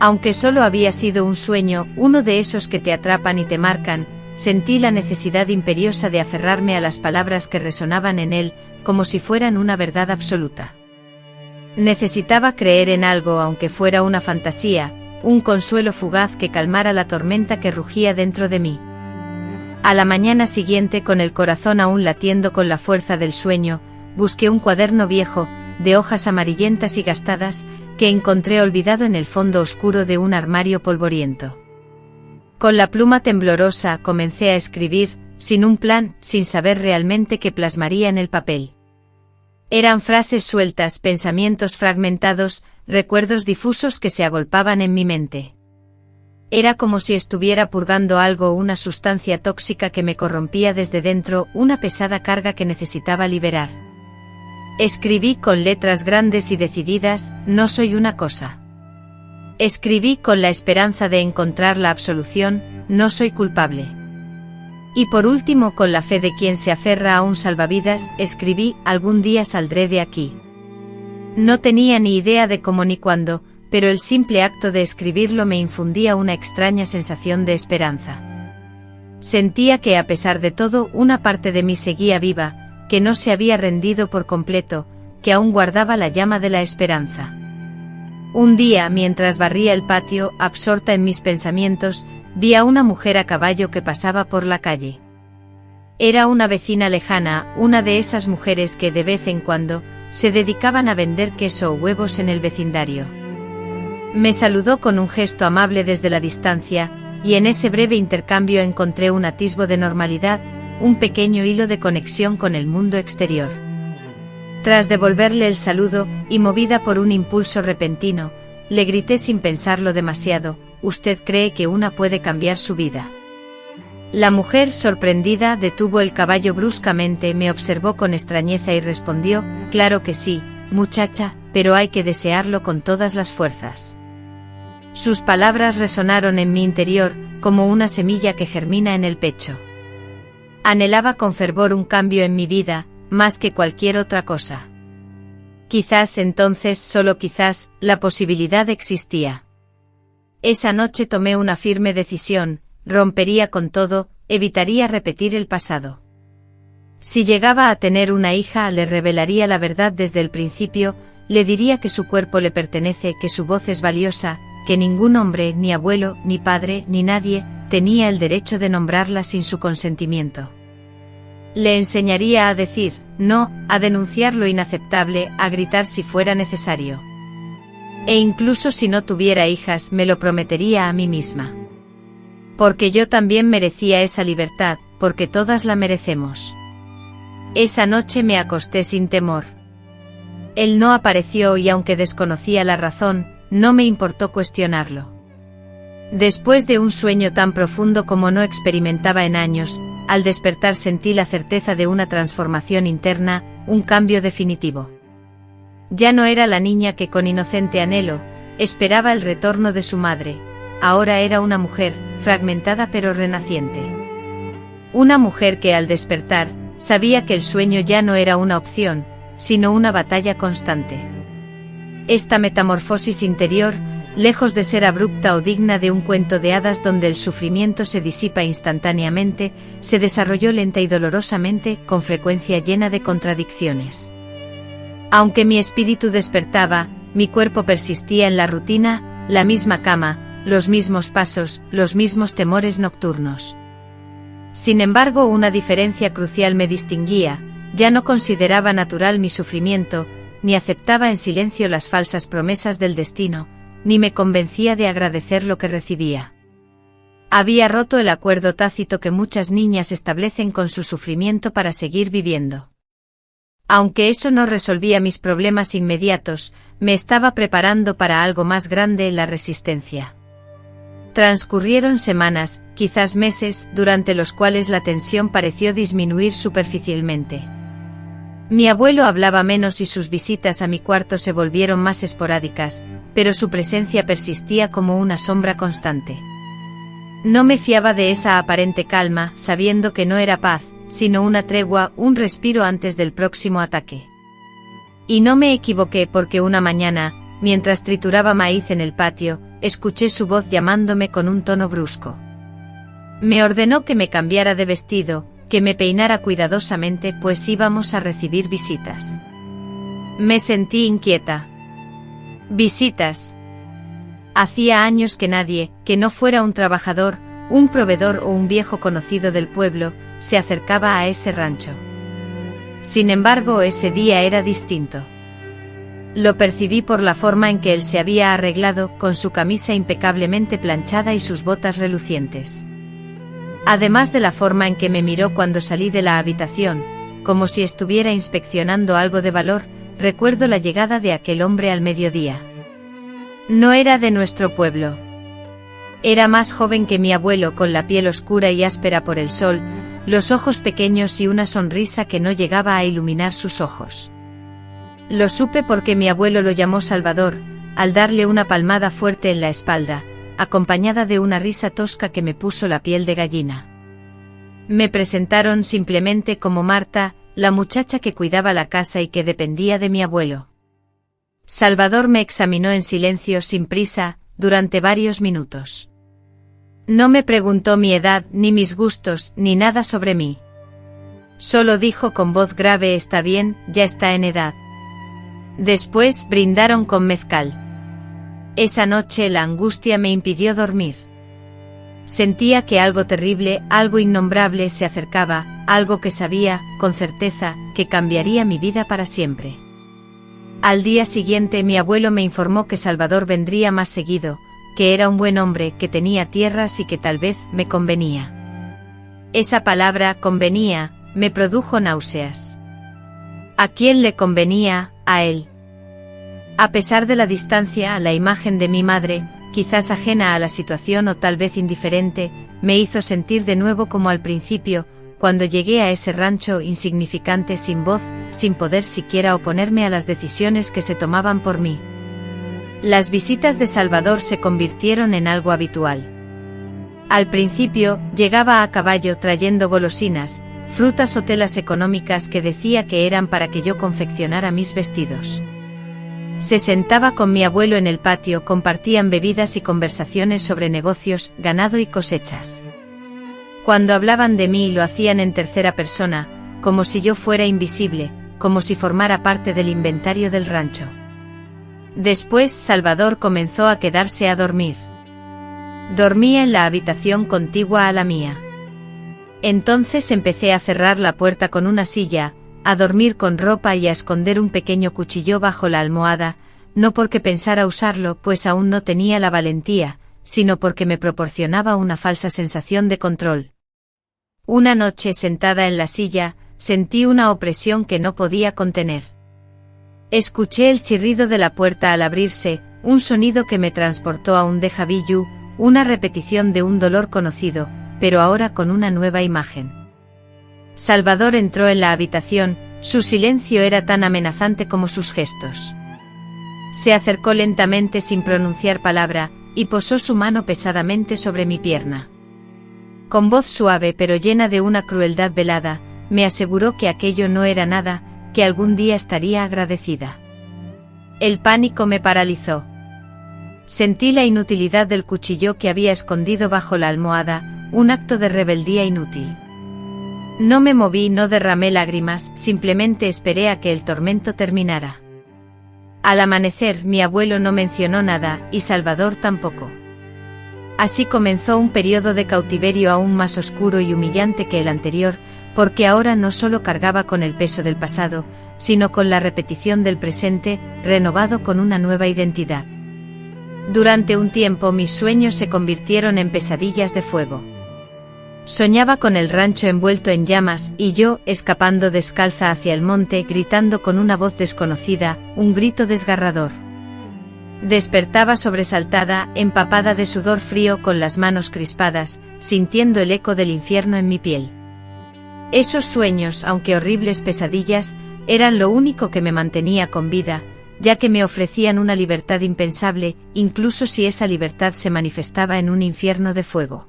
Aunque solo había sido un sueño, uno de esos que te atrapan y te marcan, sentí la necesidad imperiosa de aferrarme a las palabras que resonaban en él, como si fueran una verdad absoluta. Necesitaba creer en algo, aunque fuera una fantasía, un consuelo fugaz que calmara la tormenta que rugía dentro de mí. A la mañana siguiente, con el corazón aún latiendo con la fuerza del sueño, busqué un cuaderno viejo, de hojas amarillentas y gastadas, que encontré olvidado en el fondo oscuro de un armario polvoriento. Con la pluma temblorosa comencé a escribir, sin un plan, sin saber realmente qué plasmaría en el papel. Eran frases sueltas, pensamientos fragmentados, recuerdos difusos que se agolpaban en mi mente. Era como si estuviera purgando algo, una sustancia tóxica que me corrompía desde dentro, una pesada carga que necesitaba liberar. Escribí con letras grandes y decididas: no soy una cosa. Escribí con la esperanza de encontrar la absolución: no soy culpable. Y por último, con la fe de quien se aferra a un salvavidas, escribí: algún día saldré de aquí. No tenía ni idea de cómo ni cuándo, pero el simple acto de escribirlo me infundía una extraña sensación de esperanza. Sentía que, a pesar de todo, una parte de mí seguía viva, que no se había rendido por completo, que aún guardaba la llama de la esperanza. Un día, mientras barría el patio, absorta en mis pensamientos, vi a una mujer a caballo que pasaba por la calle. Era una vecina lejana, una de esas mujeres que, de vez en cuando, se dedicaban a vender queso o huevos en el vecindario. Me saludó con un gesto amable desde la distancia, y en ese breve intercambio encontré un atisbo de normalidad, un pequeño hilo de conexión con el mundo exterior. Tras devolverle el saludo, y movida por un impulso repentino, le grité sin pensarlo demasiado: ¿usted cree que una puede cambiar su vida? La mujer, sorprendida, detuvo el caballo bruscamente, me observó con extrañeza y respondió: claro que sí, muchacha, pero hay que desearlo con todas las fuerzas. Sus palabras resonaron en mi interior, como una semilla que germina en el pecho. Anhelaba con fervor un cambio en mi vida, más que cualquier otra cosa. Quizás entonces, solo quizás, la posibilidad existía. Esa noche tomé una firme decisión: rompería con todo, evitaría repetir el pasado. Si llegaba a tener una hija, le revelaría la verdad desde el principio, le diría que su cuerpo le pertenece, que su voz es valiosa, que ningún hombre, ni abuelo, ni padre, ni nadie, tenía el derecho de nombrarla sin su consentimiento. Le enseñaría a decir no, a denunciar lo inaceptable, a gritar si fuera necesario. E incluso si no tuviera hijas, me lo prometería a mí misma. Porque yo también merecía esa libertad, porque todas la merecemos. Esa noche me acosté sin temor. Él no apareció y, aunque desconocía la razón, no me importó cuestionarlo. Después de un sueño tan profundo como no experimentaba en años, al despertar sentí la certeza de una transformación interna, un cambio definitivo. Ya no era la niña que con inocente anhelo esperaba el retorno de su madre, ahora era una mujer, fragmentada pero renaciente. Una mujer que, al despertar, sabía que el sueño ya no era una opción, sino una batalla constante. Esta metamorfosis interior, lejos de ser abrupta o digna de un cuento de hadas donde el sufrimiento se disipa instantáneamente, se desarrolló lenta y dolorosamente, con frecuencia llena de contradicciones. Aunque mi espíritu despertaba, mi cuerpo persistía en la rutina, la misma cama, los mismos pasos, los mismos temores nocturnos. Sin embargo, una diferencia crucial me distinguía: ya no consideraba natural mi sufrimiento, ni aceptaba en silencio las falsas promesas del destino, ni me convencía de agradecer lo que recibía. Había roto el acuerdo tácito que muchas niñas establecen con su sufrimiento para seguir viviendo. Aunque eso no resolvía mis problemas inmediatos, me estaba preparando para algo más grande: la resistencia. Transcurrieron semanas, quizás meses, durante los cuales la tensión pareció disminuir superficialmente. Mi abuelo hablaba menos y sus visitas a mi cuarto se volvieron más esporádicas, pero su presencia persistía como una sombra constante. No me fiaba de esa aparente calma, sabiendo que no era paz, sino una tregua, un respiro antes del próximo ataque. Y no me equivoqué, porque una mañana, mientras trituraba maíz en el patio, escuché su voz llamándome con un tono brusco. Me ordenó que me cambiara de vestido, que me peinara cuidadosamente, pues íbamos a recibir visitas. Me sentí inquieta. ¿Visitas? Hacía años que nadie, que no fuera un trabajador, un proveedor o un viejo conocido del pueblo, se acercaba a ese rancho. Sin embargo, ese día era distinto. Lo percibí por la forma en que él se había arreglado, con su camisa impecablemente planchada y sus botas relucientes. Además de la forma en que me miró cuando salí de la habitación, como si estuviera inspeccionando algo de valor, recuerdo la llegada de aquel hombre al mediodía. No era de nuestro pueblo. Era más joven que mi abuelo, con la piel oscura y áspera por el sol, los ojos pequeños y una sonrisa que no llegaba a iluminar sus ojos. Lo supe porque mi abuelo lo llamó Salvador, al darle una palmada fuerte en la espalda, acompañada de una risa tosca que me puso la piel de gallina. Me presentaron simplemente como Marta, la muchacha que cuidaba la casa y que dependía de mi abuelo. Salvador me examinó en silencio, sin prisa, durante varios minutos. No me preguntó mi edad, ni mis gustos, ni nada sobre mí. Solo dijo con voz grave: «Está bien, ya está en edad». Después brindaron con mezcal. Esa noche la angustia me impidió dormir. Sentía que algo terrible, algo innombrable se acercaba, algo que sabía, con certeza, que cambiaría mi vida para siempre. Al día siguiente mi abuelo me informó que Salvador vendría más seguido, que era un buen hombre, que tenía tierras y que tal vez me convenía. Esa palabra, convenía, me produjo náuseas. ¿A quién le convenía? A él. A pesar de la distancia, la imagen de mi madre, quizás ajena a la situación o tal vez indiferente, me hizo sentir de nuevo como al principio, cuando llegué a ese rancho insignificante, sin voz, sin poder siquiera oponerme a las decisiones que se tomaban por mí. Las visitas de Salvador se convirtieron en algo habitual. Al principio, llegaba a caballo trayendo golosinas, frutas o telas económicas que decía que eran para que yo confeccionara mis vestidos. Se sentaba con mi abuelo en el patio, compartían bebidas y conversaciones sobre negocios, ganado y cosechas. Cuando hablaban de mí lo hacían en tercera persona, como si yo fuera invisible, como si formara parte del inventario del rancho. Después Salvador comenzó a quedarse a dormir. Dormía en la habitación contigua a la mía. Entonces empecé a cerrar la puerta con una silla, a dormir con ropa y a esconder un pequeño cuchillo bajo la almohada, no porque pensara usarlo, pues aún no tenía la valentía, sino porque me proporcionaba una falsa sensación de control. Una noche, sentada en la silla, sentí una opresión que no podía contener. Escuché el chirrido de la puerta al abrirse, un sonido que me transportó a un déjà vu, una repetición de un dolor conocido, pero ahora con una nueva imagen. Salvador entró en la habitación, su silencio era tan amenazante como sus gestos. Se acercó lentamente sin pronunciar palabra, y posó su mano pesadamente sobre mi pierna. Con voz suave pero llena de una crueldad velada, me aseguró que aquello no era nada, que algún día estaría agradecida. El pánico me paralizó. Sentí la inutilidad del cuchillo que había escondido bajo la almohada, un acto de rebeldía inútil. No me moví, no derramé lágrimas, simplemente esperé a que el tormento terminara. Al amanecer, mi abuelo no mencionó nada, y Salvador tampoco. Así comenzó un periodo de cautiverio aún más oscuro y humillante que el anterior, porque ahora no solo cargaba con el peso del pasado, sino con la repetición del presente, renovado con una nueva identidad. Durante un tiempo mis sueños se convirtieron en pesadillas de fuego. Soñaba con el rancho envuelto en llamas, y yo, escapando descalza hacia el monte, gritando con una voz desconocida, un grito desgarrador. Despertaba sobresaltada, empapada de sudor frío, con las manos crispadas, sintiendo el eco del infierno en mi piel. Esos sueños, aunque horribles pesadillas, eran lo único que me mantenía con vida, ya que me ofrecían una libertad impensable, incluso si esa libertad se manifestaba en un infierno de fuego.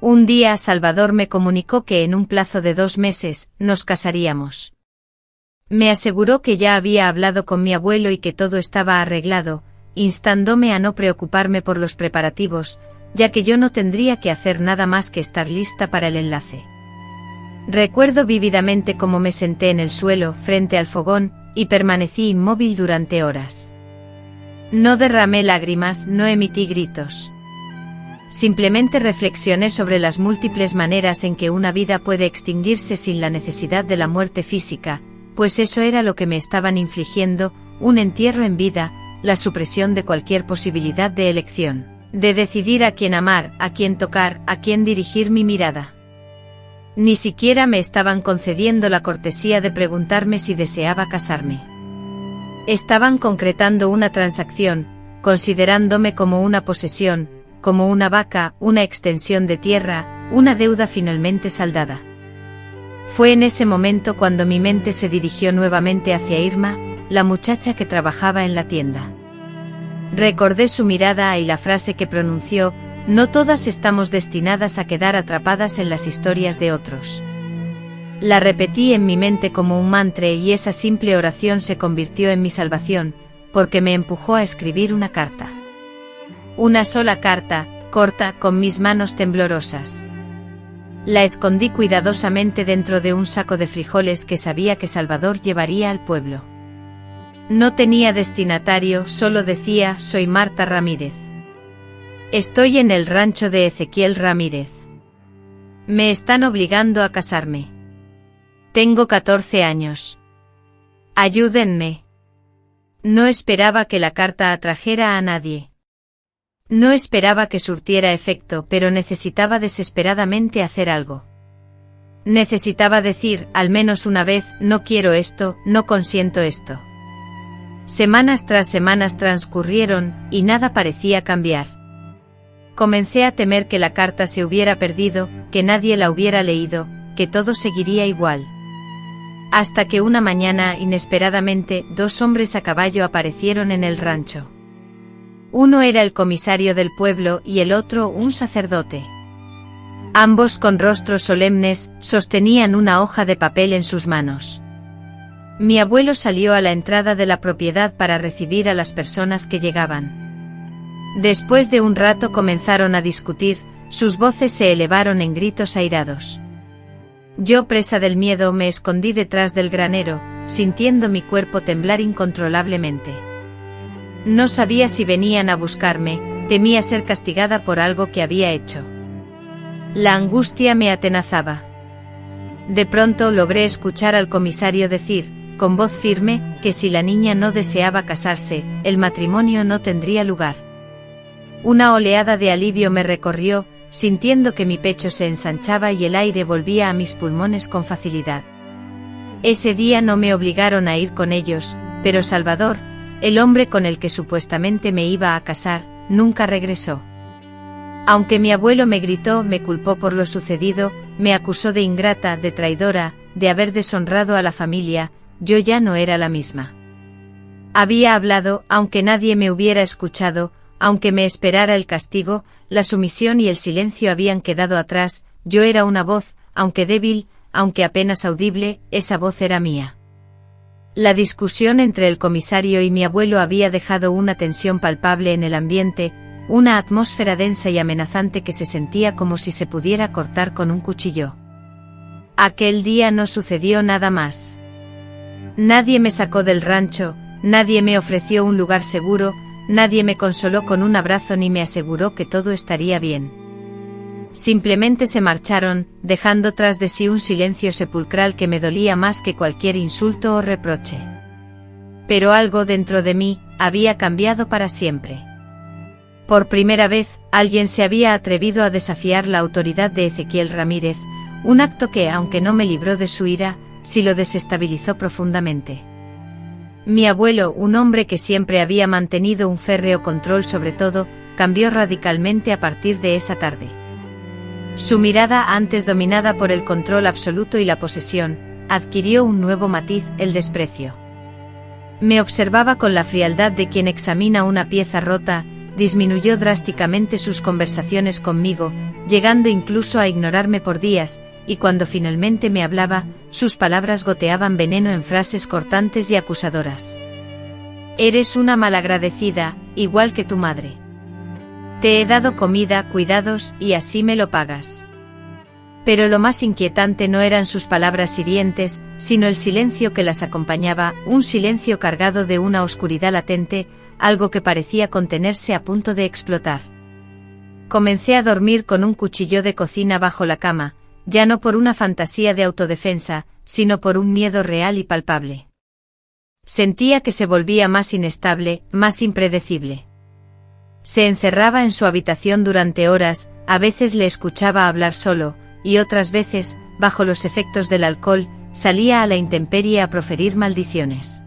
Un día Salvador me comunicó que en un plazo de 2 meses, nos casaríamos. Me aseguró que ya había hablado con mi abuelo y que todo estaba arreglado, instándome a no preocuparme por los preparativos, ya que yo no tendría que hacer nada más que estar lista para el enlace. Recuerdo vívidamente cómo me senté en el suelo, frente al fogón, y permanecí inmóvil durante horas. No derramé lágrimas, no emití gritos. Simplemente reflexioné sobre las múltiples maneras en que una vida puede extinguirse sin la necesidad de la muerte física, pues eso era lo que me estaban infligiendo, un entierro en vida, la supresión de cualquier posibilidad de elección, de decidir a quién amar, a quién tocar, a quién dirigir mi mirada. Ni siquiera me estaban concediendo la cortesía de preguntarme si deseaba casarme. Estaban concretando una transacción, considerándome como una posesión, como una vaca, una extensión de tierra, una deuda finalmente saldada. Fue en ese momento cuando mi mente se dirigió nuevamente hacia Irma, la muchacha que trabajaba en la tienda. Recordé su mirada y la frase que pronunció: no todas estamos destinadas a quedar atrapadas en las historias de otros. La repetí en mi mente como un mantra y esa simple oración se convirtió en mi salvación, porque me empujó a escribir una carta. Una sola carta, corta, con mis manos temblorosas. La escondí cuidadosamente dentro de un saco de frijoles que sabía que Salvador llevaría al pueblo. No tenía destinatario, solo decía: soy Marta Ramírez. Estoy en el rancho de Ezequiel Ramírez. Me están obligando a casarme. Tengo 14 años. Ayúdenme. No esperaba que la carta atrajera a nadie. No esperaba que surtiera efecto, pero necesitaba desesperadamente hacer algo. Necesitaba decir, al menos una vez: no quiero esto, no consiento esto. Semanas tras semanas transcurrieron, y nada parecía cambiar. Comencé a temer que la carta se hubiera perdido, que nadie la hubiera leído, que todo seguiría igual. Hasta que una mañana, inesperadamente, 2 hombres a caballo aparecieron en el rancho. Uno era el comisario del pueblo y el otro un sacerdote. Ambos, con rostros solemnes, sostenían una hoja de papel en sus manos. Mi abuelo salió a la entrada de la propiedad para recibir a las personas que llegaban. Después de un rato comenzaron a discutir, sus voces se elevaron en gritos airados. Yo, presa del miedo, me escondí detrás del granero, sintiendo mi cuerpo temblar incontrolablemente. No sabía si venían a buscarme, temía ser castigada por algo que había hecho. La angustia me atenazaba. De pronto logré escuchar al comisario decir, con voz firme, que si la niña no deseaba casarse, el matrimonio no tendría lugar. Una oleada de alivio me recorrió, sintiendo que mi pecho se ensanchaba y el aire volvía a mis pulmones con facilidad. Ese día no me obligaron a ir con ellos, pero Salvador, el hombre con el que supuestamente me iba a casar, nunca regresó. Aunque mi abuelo me gritó, me culpó por lo sucedido, me acusó de ingrata, de traidora, de haber deshonrado a la familia, yo ya no era la misma. Había hablado, aunque nadie me hubiera escuchado, aunque me esperara el castigo, la sumisión y el silencio habían quedado atrás, yo era una voz, aunque débil, aunque apenas audible, esa voz era mía. La discusión entre el comisario y mi abuelo había dejado una tensión palpable en el ambiente, una atmósfera densa y amenazante que se sentía como si se pudiera cortar con un cuchillo. Aquel día no sucedió nada más. Nadie me sacó del rancho, nadie me ofreció un lugar seguro, nadie me consoló con un abrazo ni me aseguró que todo estaría bien. Simplemente se marcharon, dejando tras de sí un silencio sepulcral que me dolía más que cualquier insulto o reproche. Pero algo dentro de mí había cambiado para siempre. Por primera vez, alguien se había atrevido a desafiar la autoridad de Ezequiel Ramírez, un acto que, aunque no me libró de su ira, sí lo desestabilizó profundamente. Mi abuelo, un hombre que siempre había mantenido un férreo control sobre todo, cambió radicalmente a partir de esa tarde. Su mirada, antes dominada por el control absoluto y la posesión, adquirió un nuevo matiz, el desprecio. Me observaba con la frialdad de quien examina una pieza rota, disminuyó drásticamente sus conversaciones conmigo, llegando incluso a ignorarme por días, y cuando finalmente me hablaba, sus palabras goteaban veneno en frases cortantes y acusadoras. Eres una malagradecida, igual que tu madre. Te he dado comida, cuidados, y así me lo pagas. Pero lo más inquietante no eran sus palabras hirientes, sino el silencio que las acompañaba, un silencio cargado de una oscuridad latente, algo que parecía contenerse a punto de explotar. Comencé a dormir con un cuchillo de cocina bajo la cama, ya no por una fantasía de autodefensa, sino por un miedo real y palpable. Sentía que se volvía más inestable, más impredecible. Se encerraba en su habitación durante horas, a veces le escuchaba hablar solo, y otras veces, bajo los efectos del alcohol, salía a la intemperie a proferir maldiciones.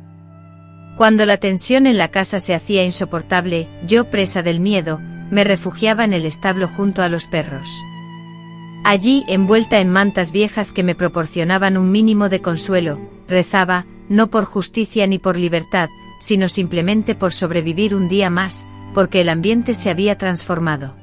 Cuando la tensión en la casa se hacía insoportable, yo, presa del miedo, me refugiaba en el establo junto a los perros. Allí, envuelta en mantas viejas que me proporcionaban un mínimo de consuelo, rezaba, no por justicia ni por libertad, sino simplemente por sobrevivir un día más, porque el ambiente se había transformado.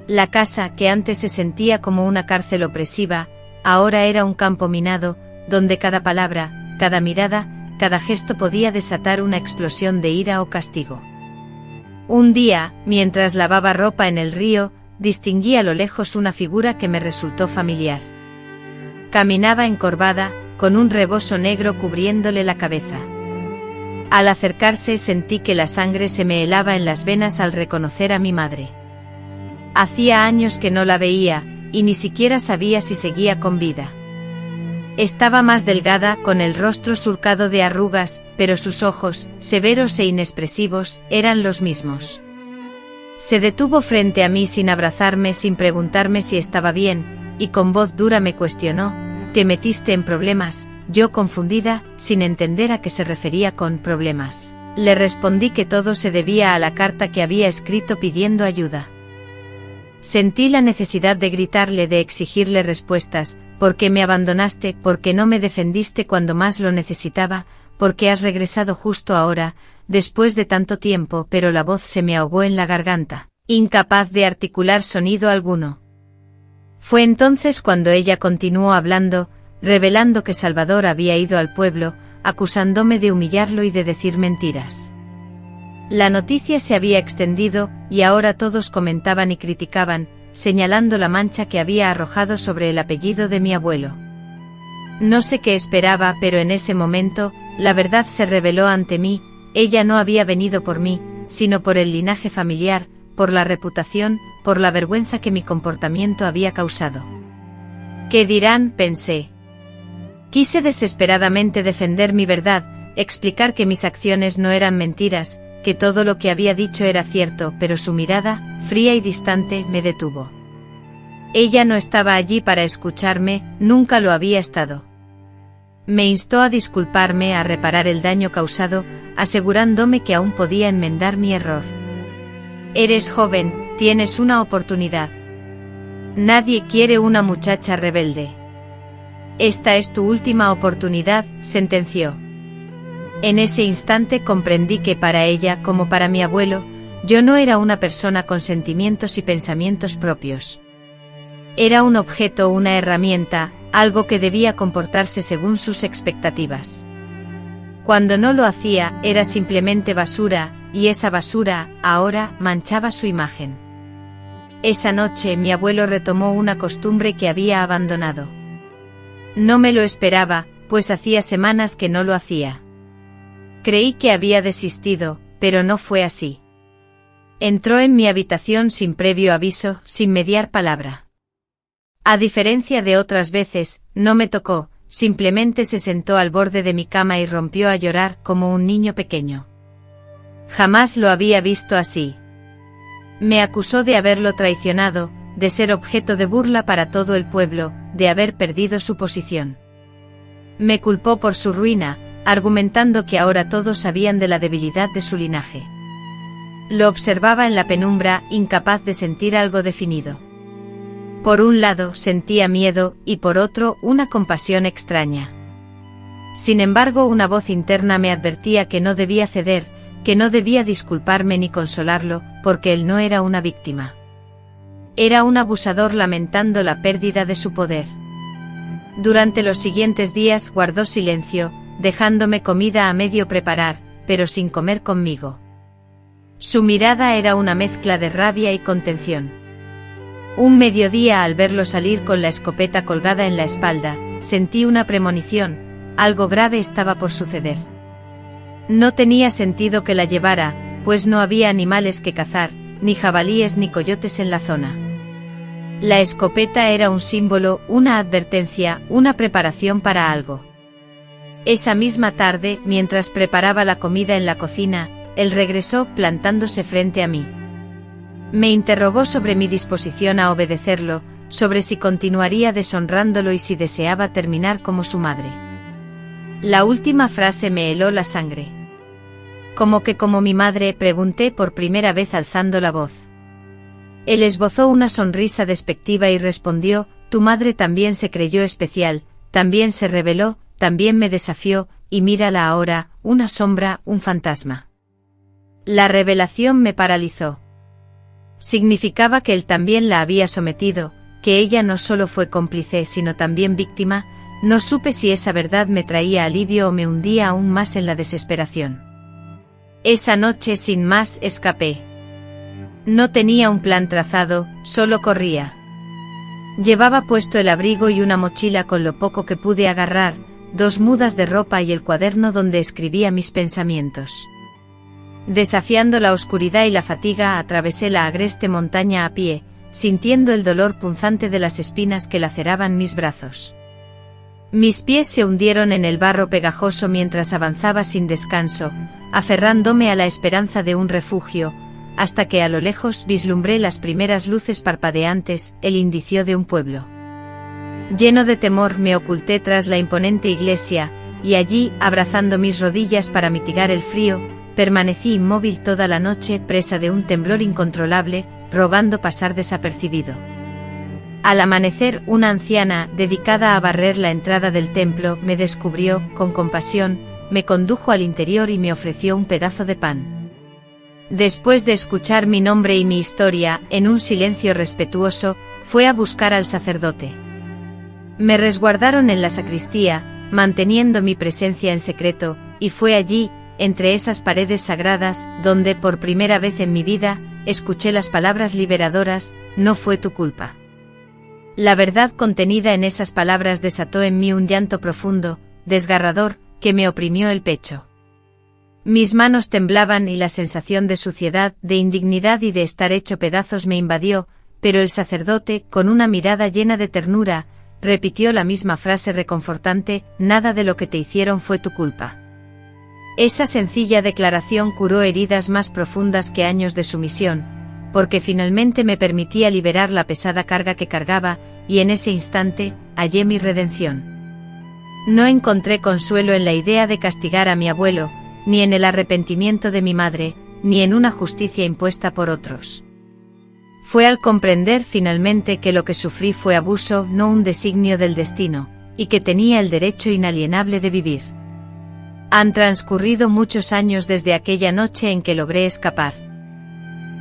La casa, que antes se sentía como una cárcel opresiva, ahora era un campo minado, donde cada palabra, cada mirada, cada gesto podía desatar una explosión de ira o castigo. Un día, mientras lavaba ropa en el río, distinguí a lo lejos una figura que me resultó familiar. Caminaba encorvada, con un rebozo negro cubriéndole la cabeza. Al acercarse sentí que la sangre se me helaba en las venas al reconocer a mi madre. Hacía años que no la veía, y ni siquiera sabía si seguía con vida. Estaba más delgada, con el rostro surcado de arrugas, pero sus ojos, severos e inexpresivos, eran los mismos. Se detuvo frente a mí sin abrazarme, sin preguntarme si estaba bien, y con voz dura me cuestionó: ¿te metiste en problemas? Yo, confundida, sin entender a qué se refería con problemas, le respondí que todo se debía a la carta que había escrito pidiendo ayuda. Sentí la necesidad de gritarle, de exigirle respuestas. ¿Por qué me abandonaste? ¿Por qué no me defendiste cuando más lo necesitaba? ¿Por qué has regresado justo ahora, después de tanto tiempo? Pero la voz se me ahogó en la garganta, incapaz de articular sonido alguno. Fue entonces cuando ella continuó hablando, revelando que Salvador había ido al pueblo, acusándome de humillarlo y de decir mentiras. La noticia se había extendido, y ahora todos comentaban y criticaban, señalando la mancha que había arrojado sobre el apellido de mi abuelo. No sé qué esperaba, pero en ese momento, la verdad se reveló ante mí: ella no había venido por mí, sino por el linaje familiar, por la reputación, por la vergüenza que mi comportamiento había causado. ¿Qué dirán?, pensé. Quise desesperadamente defender mi verdad, explicar que mis acciones no eran mentiras, que todo lo que había dicho era cierto, pero su mirada, fría y distante, me detuvo. Ella no estaba allí para escucharme, nunca lo había estado. Me instó a disculparme, a reparar el daño causado, asegurándome que aún podía enmendar mi error. Eres joven, tienes una oportunidad. Nadie quiere una muchacha rebelde. Esta es tu última oportunidad, sentenció. En ese instante comprendí que para ella, como para mi abuelo, yo no era una persona con sentimientos y pensamientos propios. Era un objeto, una herramienta, algo que debía comportarse según sus expectativas. Cuando no lo hacía, era simplemente basura, y esa basura, ahora, manchaba su imagen. Esa noche mi abuelo retomó una costumbre que había abandonado. No me lo esperaba, pues hacía semanas que no lo hacía. Creí que había desistido, pero no fue así. Entró en mi habitación sin previo aviso, sin mediar palabra. A diferencia de otras veces, no me tocó, simplemente se sentó al borde de mi cama y rompió a llorar como un niño pequeño. Jamás lo había visto así. Me acusó de haberlo traicionado, de ser objeto de burla para todo el pueblo, de haber perdido su posición. Me culpó por su ruina, argumentando que ahora todos sabían de la debilidad de su linaje. Lo observaba en la penumbra, incapaz de sentir algo definido. Por un lado sentía miedo y por otro una compasión extraña. Sin embargo, una voz interna me advertía que no debía ceder, que no debía disculparme ni consolarlo, porque él no era una víctima. Era un abusador lamentando la pérdida de su poder. Durante los siguientes días guardó silencio, dejándome comida a medio preparar, pero sin comer conmigo. Su mirada era una mezcla de rabia y contención. Un mediodía, al verlo salir con la escopeta colgada en la espalda, sentí una premonición, algo grave estaba por suceder. No tenía sentido que la llevara, pues no había animales que cazar, ni jabalíes ni coyotes en la zona. La escopeta era un símbolo, una advertencia, una preparación para algo. Esa misma tarde, mientras preparaba la comida en la cocina, él regresó plantándose frente a mí. Me interrogó sobre mi disposición a obedecerlo, sobre si continuaría deshonrándolo y si deseaba terminar como su madre. La última frase me heló la sangre. ¿Cómo que como mi madre?, pregunté por primera vez alzando la voz. Él esbozó una sonrisa despectiva y respondió: tu madre también se creyó especial, también se rebeló, también me desafió, y mírala ahora, una sombra, un fantasma. La revelación me paralizó. Significaba que él también la había sometido, que ella no solo fue cómplice sino también víctima. No supe si esa verdad me traía alivio o me hundía aún más en la desesperación. Esa noche sin más escapé. No tenía un plan trazado, solo corría. Llevaba puesto el abrigo y una mochila con lo poco que pude agarrar, 2 mudas de ropa y el cuaderno donde escribía mis pensamientos. Desafiando la oscuridad y la fatiga, atravesé la agreste montaña a pie, sintiendo el dolor punzante de las espinas que laceraban mis brazos. Mis pies se hundieron en el barro pegajoso mientras avanzaba sin descanso, aferrándome a la esperanza de un refugio, hasta que a lo lejos vislumbré las primeras luces parpadeantes, el indicio de un pueblo. Lleno de temor me oculté tras la imponente iglesia, y allí, abrazando mis rodillas para mitigar el frío, permanecí inmóvil toda la noche, presa de un temblor incontrolable, rogando pasar desapercibido. Al amanecer, una anciana, dedicada a barrer la entrada del templo, me descubrió, con compasión, me condujo al interior y me ofreció un pedazo de pan. Después de escuchar mi nombre y mi historia, en un silencio respetuoso, fue a buscar al sacerdote. Me resguardaron en la sacristía, manteniendo mi presencia en secreto, y fue allí, entre esas paredes sagradas, donde por primera vez en mi vida, escuché las palabras liberadoras: no fue tu culpa. La verdad contenida en esas palabras desató en mí un llanto profundo, desgarrador, que me oprimió el pecho. Mis manos temblaban y la sensación de suciedad, de indignidad y de estar hecho pedazos me invadió, pero el sacerdote, con una mirada llena de ternura, repitió la misma frase reconfortante: nada de lo que te hicieron fue tu culpa. Esa sencilla declaración curó heridas más profundas que años de sumisión, porque finalmente me permitía liberar la pesada carga que cargaba, y en ese instante, hallé mi redención. No encontré consuelo en la idea de castigar a mi abuelo, ni en el arrepentimiento de mi madre, ni en una justicia impuesta por otros. Fue al comprender finalmente que lo que sufrí fue abuso, no un designio del destino, y que tenía el derecho inalienable de vivir. Han transcurrido muchos años desde aquella noche en que logré escapar.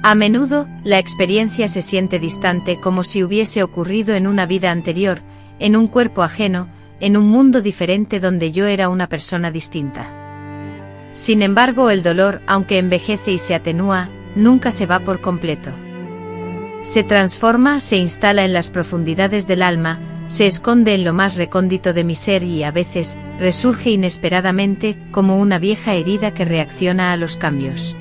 A menudo, la experiencia se siente distante, como si hubiese ocurrido en una vida anterior, en un cuerpo ajeno, en un mundo diferente donde yo era una persona distinta. Sin embargo, el dolor, aunque envejece y se atenúa, nunca se va por completo. Se transforma, se instala en las profundidades del alma, se esconde en lo más recóndito de mi ser y a veces resurge inesperadamente como una vieja herida que reacciona a los cambios.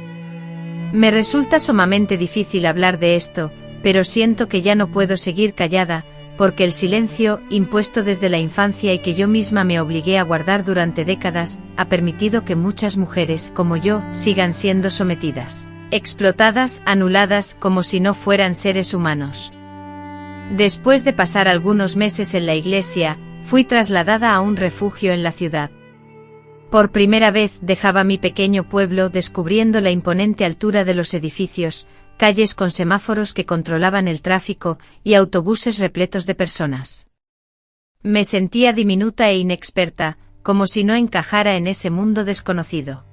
Me resulta sumamente difícil hablar de esto, pero siento que ya no puedo seguir callada, porque el silencio, impuesto desde la infancia y que yo misma me obligué a guardar durante décadas, ha permitido que muchas mujeres como yo sigan siendo sometidas, explotadas, anuladas, como si no fueran seres humanos. Después de pasar algunos meses en la iglesia, fui trasladada a un refugio en la ciudad. Por primera vez dejaba mi pequeño pueblo descubriendo la imponente altura de los edificios, calles con semáforos que controlaban el tráfico y autobuses repletos de personas. Me sentía diminuta e inexperta, como si no encajara en ese mundo desconocido.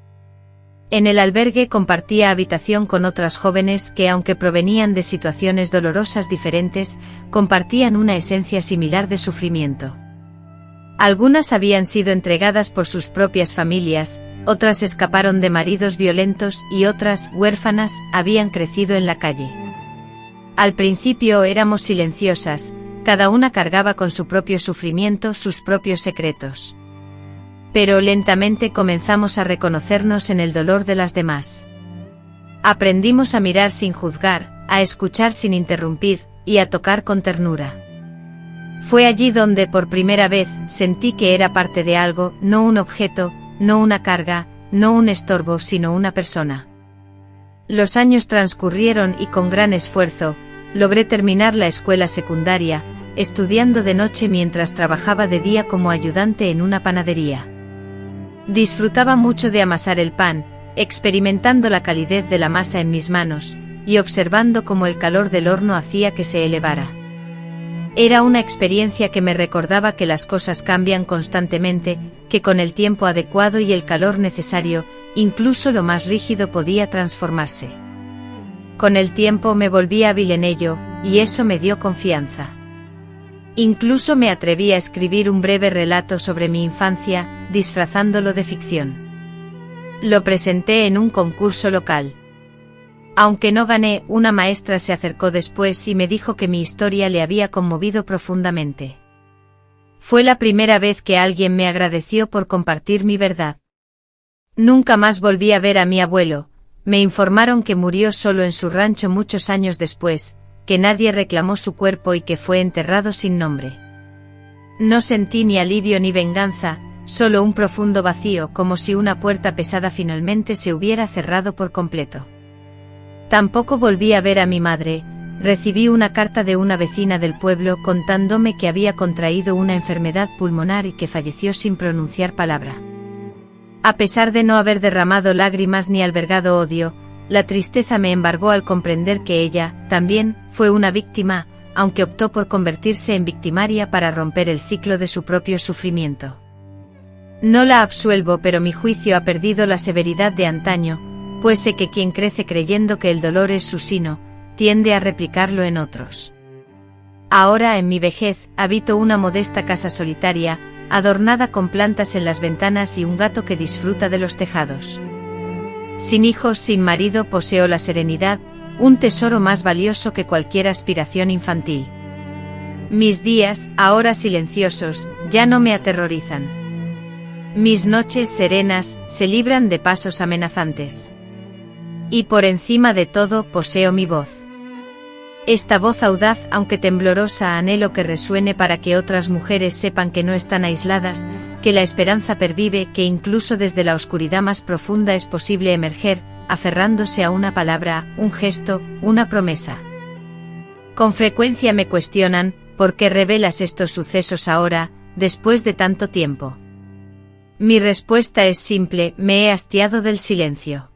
En el albergue compartía habitación con otras jóvenes que, aunque provenían de situaciones dolorosas diferentes, compartían una esencia similar de sufrimiento. Algunas habían sido entregadas por sus propias familias, otras escaparon de maridos violentos y otras, huérfanas, habían crecido en la calle. Al principio éramos silenciosas, cada una cargaba con su propio sufrimiento, sus propios secretos. Pero lentamente comenzamos a reconocernos en el dolor de las demás. Aprendimos a mirar sin juzgar, a escuchar sin interrumpir, y a tocar con ternura. Fue allí donde por primera vez sentí que era parte de algo, no un objeto, no una carga, no un estorbo, sino una persona. Los años transcurrieron y con gran esfuerzo, logré terminar la escuela secundaria, estudiando de noche mientras trabajaba de día como ayudante en una panadería. Disfrutaba mucho de amasar el pan, experimentando la calidez de la masa en mis manos, y observando cómo el calor del horno hacía que se elevara. Era una experiencia que me recordaba que las cosas cambian constantemente, que con el tiempo adecuado y el calor necesario, incluso lo más rígido podía transformarse. Con el tiempo me volví hábil en ello, y eso me dio confianza. Incluso me atreví a escribir un breve relato sobre mi infancia, disfrazándolo de ficción. Lo presenté en un concurso local. Aunque no gané, una maestra se acercó después y me dijo que mi historia le había conmovido profundamente. Fue la primera vez que alguien me agradeció por compartir mi verdad. Nunca más volví a ver a mi abuelo, me informaron que murió solo en su rancho muchos años después, que nadie reclamó su cuerpo y que fue enterrado sin nombre. No sentí ni alivio ni venganza, solo un profundo vacío, como si una puerta pesada finalmente se hubiera cerrado por completo. Tampoco volví a ver a mi madre. Recibí una carta de una vecina del pueblo contándome que había contraído una enfermedad pulmonar y que falleció sin pronunciar palabra. A pesar de no haber derramado lágrimas ni albergado odio, la tristeza me embargó al comprender que ella, también, fue una víctima, aunque optó por convertirse en victimaria para romper el ciclo de su propio sufrimiento. No la absuelvo, pero mi juicio ha perdido la severidad de antaño, pues sé que quien crece creyendo que el dolor es su sino, tiende a replicarlo en otros. Ahora, en mi vejez, habito una modesta casa solitaria, adornada con plantas en las ventanas y un gato que disfruta de los tejados. Sin hijos, sin marido, poseo la serenidad, un tesoro más valioso que cualquier aspiración infantil. Mis días, ahora silenciosos, ya no me aterrorizan. Mis noches serenas se libran de pasos amenazantes. Y por encima de todo poseo mi voz. Esta voz audaz, aunque temblorosa, anhelo que resuene para que otras mujeres sepan que no están aisladas, que la esperanza pervive, que incluso desde la oscuridad más profunda es posible emerger, aferrándose a una palabra, un gesto, una promesa. Con frecuencia me cuestionan, ¿por qué revelas estos sucesos ahora, después de tanto tiempo? Mi respuesta es simple: me he hastiado del silencio.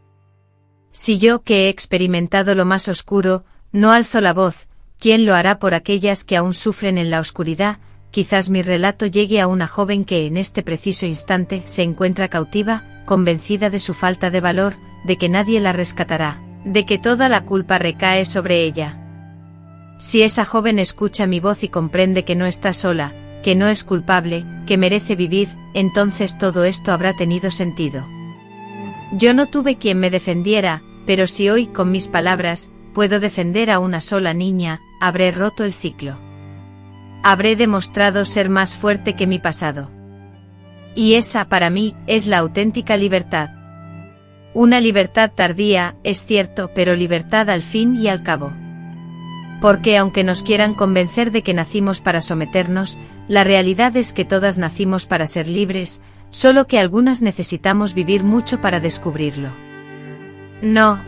Si yo, que he experimentado lo más oscuro, no alzo la voz, ¿quién lo hará por aquellas que aún sufren en la oscuridad? Quizás mi relato llegue a una joven que en este preciso instante se encuentra cautiva, convencida de su falta de valor, de que nadie la rescatará, de que toda la culpa recae sobre ella. Si esa joven escucha mi voz y comprende que no está sola, que no es culpable, que merece vivir, entonces todo esto habrá tenido sentido. Yo no tuve quien me defendiera, pero si hoy, con mis palabras, puedo defender a una sola niña, habré roto el ciclo. habré demostrado ser más fuerte que mi pasado. Y esa, para mí, es la auténtica libertad. Una libertad tardía, es cierto, pero libertad al fin y al cabo. Porque aunque nos quieran convencer de que nacimos para someternos, la realidad es que todas nacimos para ser libres, solo que algunas necesitamos vivir mucho para descubrirlo. No,